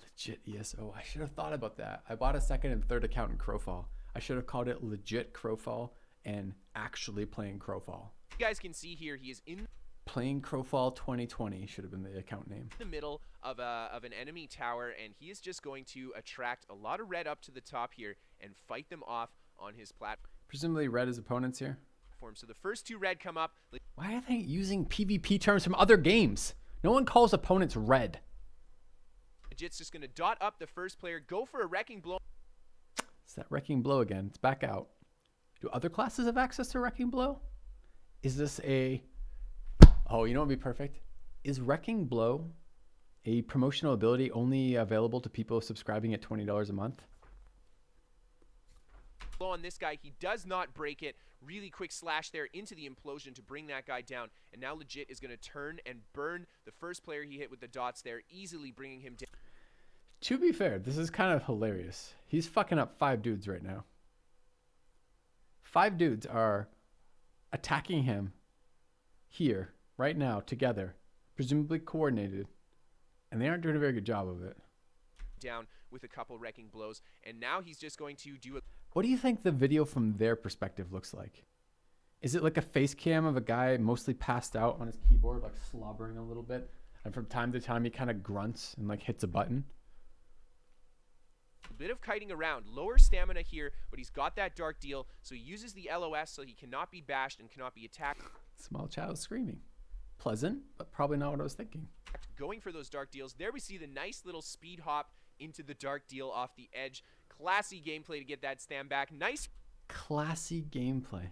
Legit ESO. I should have thought about that. I bought a second and third account in Crowfall. I should have called it legit Crowfall and actually playing Crowfall. You guys can see here he is in Playing Crowfall 2020 should have been the account name. the middle of an enemy tower, and he is just going to attract a lot of red up to the top here and fight them off on his platform. Presumably red as opponents here. So the first 2 red come up. Why are they using PvP terms from other games? No one calls opponents red. Legit's just going to dot up the first player, go for a Wrecking Blow. It's that Wrecking Blow again. It's back out. Do other classes have access to Wrecking Blow? Is this a... Oh, you know what would be perfect? Is Wrecking Blow a promotional ability only available to people subscribing at $20 a month? Blow on this guy. He does not break it. Really quick slash there into the implosion to bring that guy down. And now Legit is going to turn and burn the first player he hit with the dots there, easily bringing him down. To be fair, this is kind of hilarious. He's fucking up 5 dudes right now. 5 dudes are attacking him here, right now, together, presumably coordinated, and they aren't doing a very good job of it. Down with a couple Wrecking Blows, and now he's just going to do a... What do you think the video from their perspective looks like? Is it like a face cam of a guy mostly passed out on his keyboard, like slobbering a little bit, and from time to time he kind of grunts and like hits a button? bit of kiting around, lower stamina here, but he's got that dark deal, so he uses the LOS so he cannot be bashed and cannot be attacked. Small child screaming. Pleasant, but probably not what I was thinking. Going for those dark deals. There we see the nice little speed hop into the dark deal off the edge. Classy gameplay to get that stand back. Nice. Classy gameplay.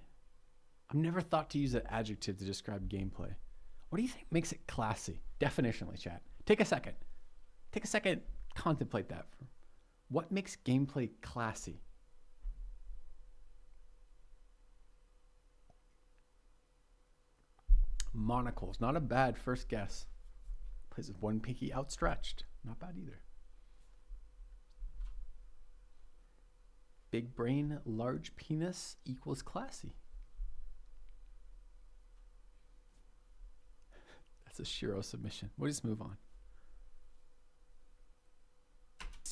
I've never thought to use an adjective to describe gameplay. What do you think makes it classy? Definitionally, chat. Take a second. Take a second. Contemplate that. What makes gameplay classy? Monocles. Not a bad first guess. Plays with one pinky outstretched. Not bad either. Big brain, large penis equals classy. That's a Shiro submission. We'll just move on.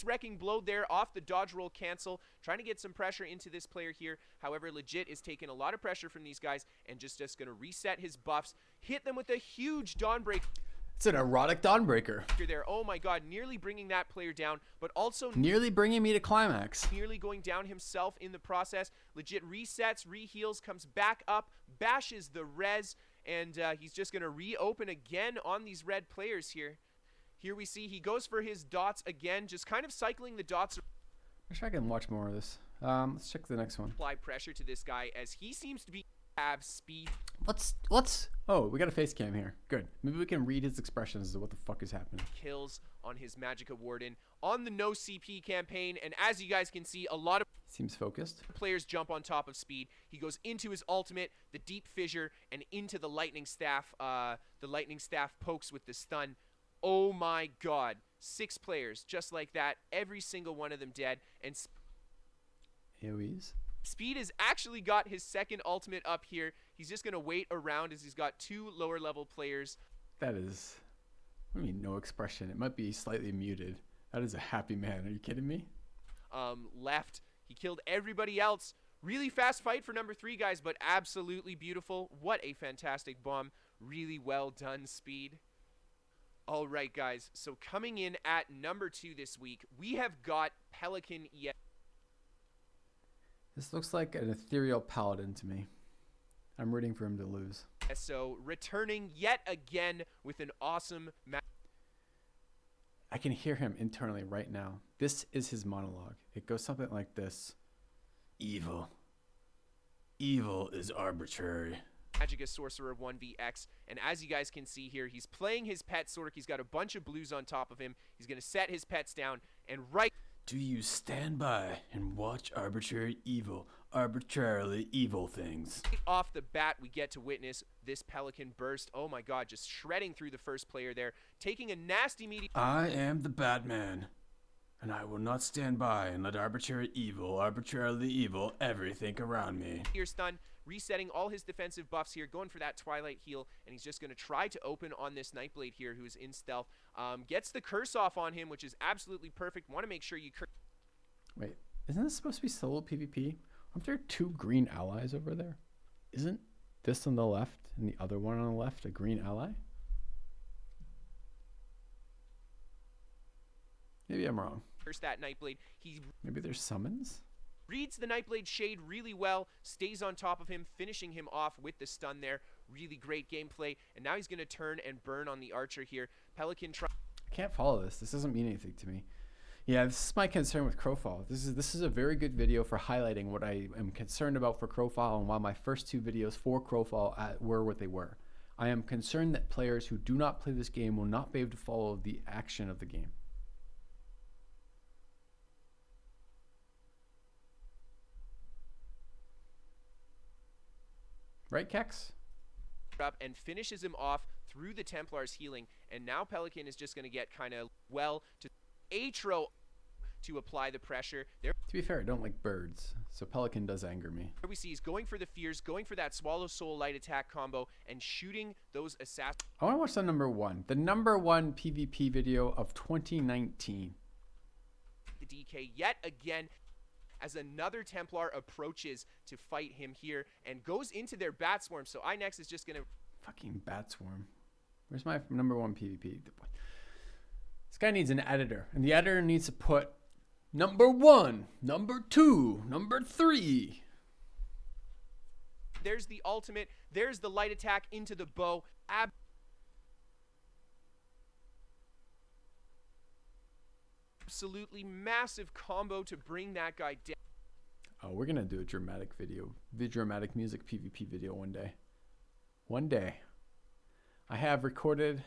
Wrecking blow there off the dodge roll cancel, trying to get some pressure into this player here. However, Legit is taking a lot of pressure from these guys and just going to reset his buffs, hit them with a huge Dawnbreaker. It's an erotic Dawnbreaker. There, oh my god, nearly bringing that player down, but also nearly bringing me to climax. Nearly going down himself in the process. Legit resets, reheals, comes back up, bashes the res, and he's just going to reopen again on these red players here. Here we see he goes for his dots again, just kind of cycling the dots. I wish I can watch more of this. Let's check the next one. Apply pressure to this guy as he seems to have speed. Let's. Oh, we got a face cam here. Good. Maybe we can read his expressions as to what the fuck is happening. Kills on his Magicka Warden on the no CP campaign, and as you guys can see, a lot of seems focused. Players jump on top of speed. He goes into his ultimate, the deep fissure, and into the lightning staff. The lightning staff pokes with the stun. Oh my god. 6 players just like that, every single one of them dead, and AoEs. Speed has actually got his second ultimate up here. He's just going to wait around as he's got 2 lower level players. That is, what do you mean no expression? It might be slightly muted. That is a happy man. Are you kidding me? Left. He killed everybody else. Really fast fight for number 3, guys, but absolutely beautiful. What a fantastic bomb. Really well done, Speed. All right, guys. So coming in at number 2 this week, we have got Pelican ES. This looks like an ethereal paladin to me. I'm rooting for him to lose. So returning yet again with an awesome match. I can hear him internally right now. This is his monologue. It goes something like this. Evil. Evil is arbitrary. Magicka Sorcerer 1vx, and as you guys can see here, he's playing his pet Sork. He's got a bunch of blues on top of him. He's going to set his pets down, and right... Do you stand by and watch arbitrarily evil things? Right off the bat, we get to witness this Pelican burst. Oh my god, just shredding through the first player there, taking a nasty meaty... I am the Batman, and I will not stand by and let arbitrarily evil everything around me. Here stun, resetting all his defensive buffs here, going for that Twilight heal, and he's just going to try to open on this Nightblade here, who is in stealth. Gets the curse off on him, which is absolutely perfect. Want to make sure you... Wait, isn't this supposed to be solo PvP? Aren't there 2 green allies over there? Isn't This on the left and the other one on the left, a green ally? Maybe I'm wrong. First that Nightblade. He Maybe there's summons? reads the Nightblade Shade really well, stays on top of him, finishing him off with the stun there. Really great gameplay. And now he's going to turn and burn on the Archer here. Pelican try. I can't follow this. This doesn't mean anything to me. Yeah, this is my concern with Crowfall. This is a very good video for highlighting what I am concerned about for Crowfall and why my first two videos for Crowfall were what they were. I am concerned that players who do not play this game will not be able to follow the action of the game. Right, Kex? Up and finishes him off through the Templar's healing. And now Pelican is just going to get kind of well to Atro to apply the pressure. There To be fair, I don't like birds, so Pelican does anger me. we see he's going for the fears, going for that Swallow Soul light attack combo, and shooting those assassins. I want to watch the number one PvP video of 2019. The DK yet again as another Templar approaches to fight him here and goes into their Bat Swarm. So Inex is just going to... Fucking Bat Swarm. Where's my number one PvP? This guy needs an editor, and the editor needs to put number 1, number 2, number 3. There's the ultimate. There's the light attack into the bow. Absolutely massive combo to bring that guy down. Oh, we're gonna do a dramatic video, the dramatic music PvP video one day. One day. I have recorded,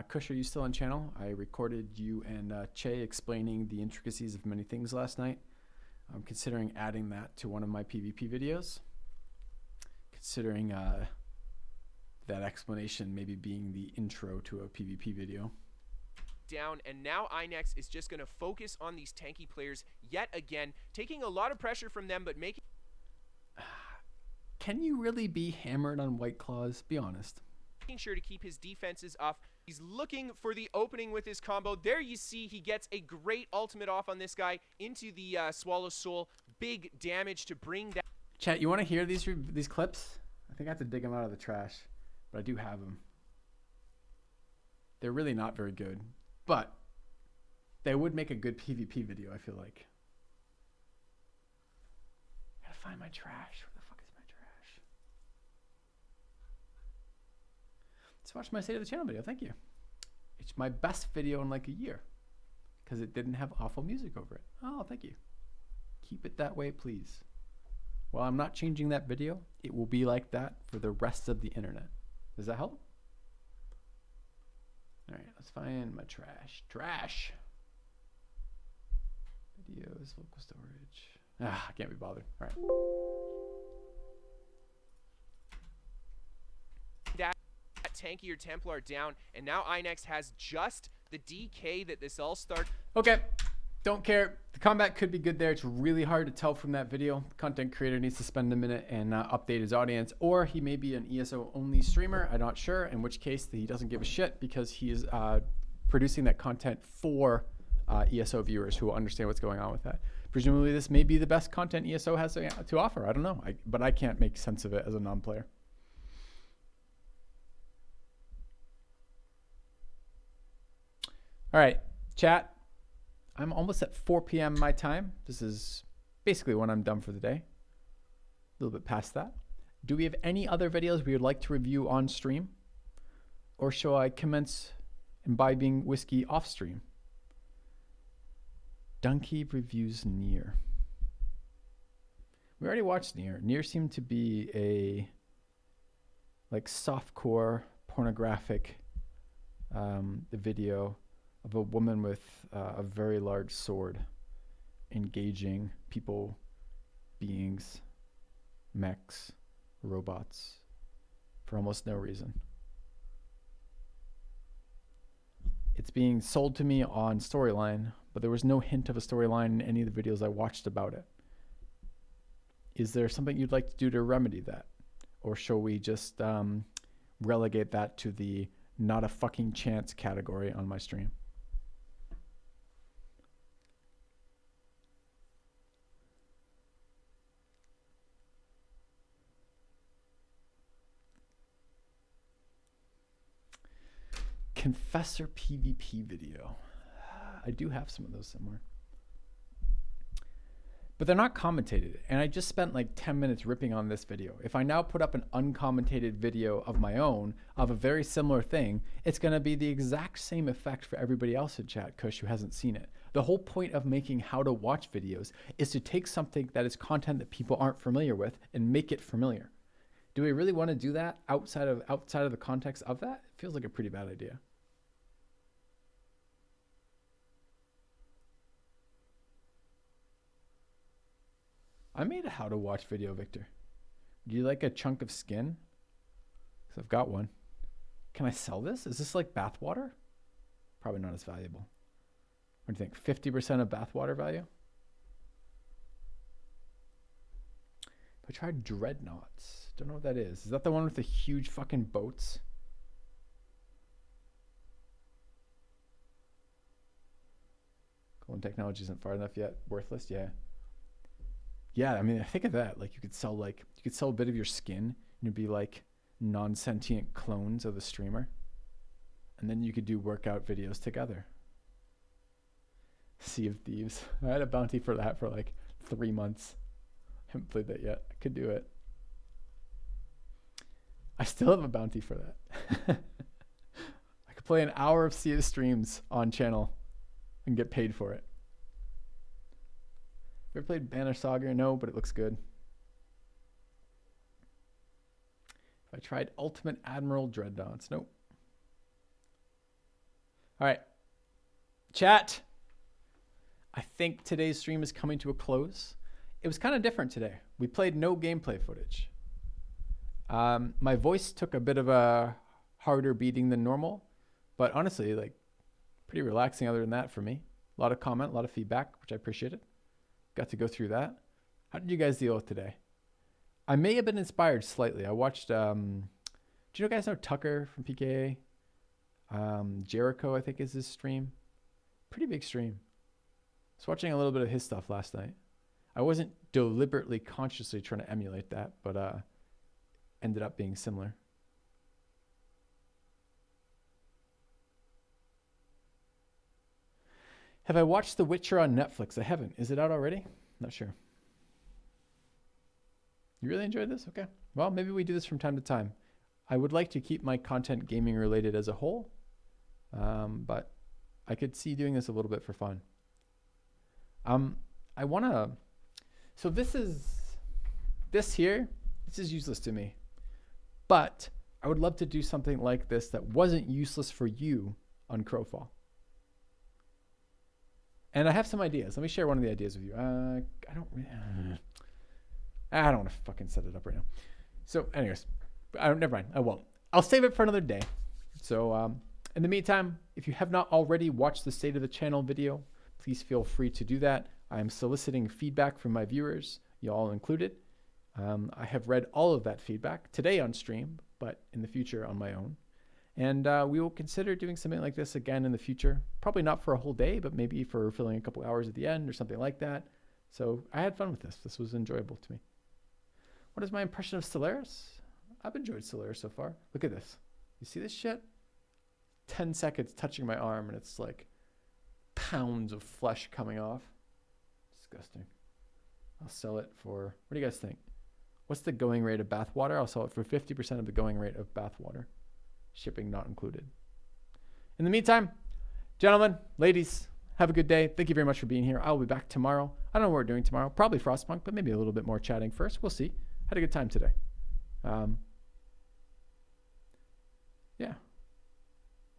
Kush, are you still on channel? I recorded you and Che explaining the intricacies of many things last night. I'm considering adding that to one of my PvP videos. Considering that explanation maybe being the intro to a PvP video. Down, and now Inex is just going to focus on these tanky players yet again, taking a lot of pressure from them, but making... Can you really be hammered on White Claws? Be honest. Making sure to keep his defenses off. He's looking for the opening with his combo. There you see he gets a great ultimate off on this guy into the Swallow Soul. Big damage to bring that... Chat, you want to hear these clips? I think I have to dig them out of the trash, but I do have them. They're really not very good. But they would make a good PvP video, I feel like. I gotta find my trash. Where the fuck is my trash? Let's watch my State of the Channel video. Thank you. It's my best video in like a year because it didn't have awful music over it. Oh, thank you. Keep it that way, please. While I'm not changing that video, it will be like that for the rest of the internet. Does that help? All right, let's find my trash. Trash. Videos, local storage. I can't be bothered. All right. That tankier Templar down, and now Inex has just the DK that this all started. Okay, don't care. The combat could be good there. It's really hard to tell from that video. The content creator needs to spend a minute and update his audience, or he may be an ESO only streamer. I'm not sure, in which case he doesn't give a shit because he is producing that content for ESO viewers who will understand what's going on with that. Presumably this may be the best content ESO has to offer. I don't know, but I can't make sense of it as a non-player. All right, chat. I'm almost at 4 p.m. my time. This is basically when I'm done for the day. A little bit past that. Do we have any other videos we would like to review on stream? Or shall I commence imbibing whiskey off stream? Donkey reviews Nier. We already watched Nier. Nier seemed to be a like softcore pornographic video of a woman with a very large sword engaging people, beings, mechs, robots for almost no reason. It's being sold to me on Storyline, but there was no hint of a storyline in any of the videos I watched about it. Is there something you'd like to do to remedy that? Or shall we just relegate that to the not a fucking chance category on my stream? Confessor PvP video. I do have some of those somewhere. But they're not commentated, and I just spent like 10 minutes ripping on this video. If I now put up an uncommented video of my own of a very similar thing, it's going to be the exact same effect for everybody else in chat, Kush, who hasn't seen it. The whole point of making how to watch videos is to take something that is content that people aren't familiar with and make it familiar. Do we really want to do that outside of the context of that? It feels like a pretty bad idea. I made a how to watch video, Victor. Do you like a chunk of skin? Because I've got one. Can I sell this? Is this like bathwater? Probably not as valuable. What do you think? 50% of bathwater value? If I tried dreadnoughts. Don't know what that is. Is that the one with the huge fucking boats? Golden technology isn't far enough yet. Worthless, yeah. Yeah, I mean, think of that. Like you could sell a bit of your skin and it'd be like non-sentient clones of the streamer. And then you could do workout videos together. Sea of Thieves. I had a bounty for that for like 3 months. I haven't played that yet. I could do it. I still have a bounty for that. I could play an hour of Sea of streams on channel and get paid for it. Ever played Banner Saga? No, but it looks good. If I tried Ultimate Admiral Dreadnoughts. Nope. All right. Chat. I think today's stream is coming to a close. It was kind of different today. We played no gameplay footage. My voice took a bit of a harder beating than normal, but honestly, like pretty relaxing other than that for me. A lot of comment, a lot of feedback, which I appreciated. Got to go through that. How did you guys deal with today? I may have been inspired slightly. I watched, do you guys know Tucker from PKA? Jericho, I think is his stream. Pretty big stream. I was watching a little bit of his stuff last night. I wasn't deliberately, consciously trying to emulate that, but ended up being similar. Have I watched The Witcher on Netflix? I haven't. Is it out already? Not sure. You really enjoyed this? Okay. Well, maybe we do this from time to time. I would like to keep my content gaming related as a whole, but I could see doing this a little bit for fun. I want to... So this is useless to me. But I would love to do something like this that wasn't useless for you on Crowfall. And I have some ideas. Let me share one of the ideas with you. I don't want to fucking set it up right now. So anyways, never mind. I won't. I'll save it for another day. So in the meantime, if you have not already watched the State of the Channel video, please feel free to do that. I am soliciting feedback from my viewers, you all included. I have read all of that feedback today on stream, but in the future on my own. And we will consider doing something like this again in the future. Probably not for a whole day, but maybe for filling a couple hours at the end or something like that. So I had fun with this. This was enjoyable to me. What is my impression of Stellaris? I've enjoyed Stellaris so far. Look at this. You see this shit? 10 seconds touching my arm and it's like pounds of flesh coming off. Disgusting. I'll sell it for, what do you guys think? What's the going rate of bathwater? I'll sell it for 50% of the going rate of bathwater. Shipping not included. In the meantime, gentlemen, ladies, have a good day. Thank you very much for being here. I'll be back tomorrow. I don't know what we're doing tomorrow. Probably Frostpunk, but maybe a little bit more chatting first. We'll see. Had a good time today. Yeah.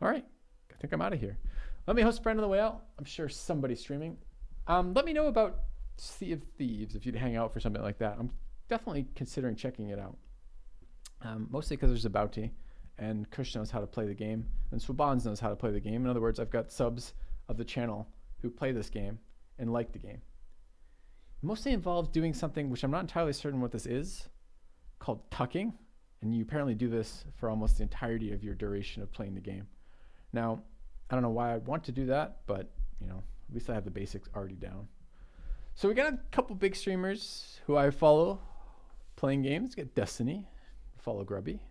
All right. I think I'm out of here. Let me host a friend on the way out. I'm sure somebody's streaming. Let me know about Sea of Thieves if you'd hang out for something like that. I'm definitely considering checking it out. Mostly because there's a bounty. And Kush knows how to play the game, and Swabans knows how to play the game. In other words, I've got subs of the channel who play this game and like the game. It mostly involves doing something which I'm not entirely certain what this is, called tucking, and you apparently do this for almost the entirety of your duration of playing the game. Now, I don't know why I'd want to do that, but you know, at least I have the basics already down. So we got a couple big streamers who I follow playing games. We got Destiny, follow Grubby.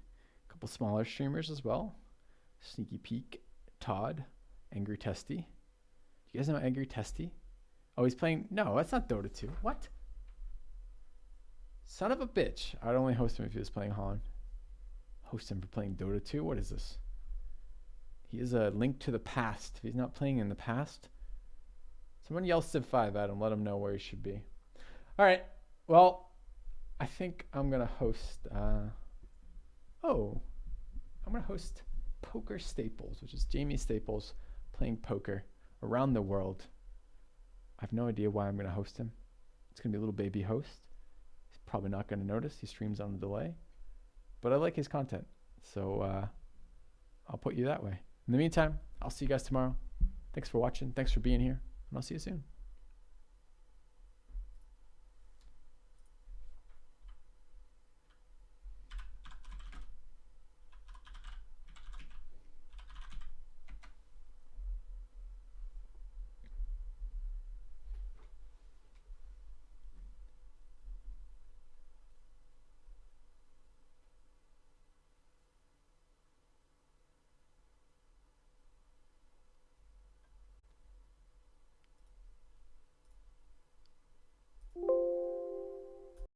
Smaller streamers as well. Sneaky peek Todd, Angry Testy. You guys know Angry Testy? Oh, he's playing. No, that's not Dota 2. What? Son of a bitch. I'd only host him if he was playing Holland. Host him for playing Dota 2? What is this? He is a link to the past. If he's not playing in the past, someone yell Civ 5 at him. Let him know where he should be. All right. Well, I think I'm going to host... I'm going to host Poker Staples, which is Jamie Staples playing poker around the world. I have no idea why I'm going to host him. It's going to be a little baby host. He's probably not going to notice. He streams on a delay. But I like his content. So I'll put you that way. In the meantime, I'll see you guys tomorrow. Thanks for watching. Thanks for being here. And I'll see you soon.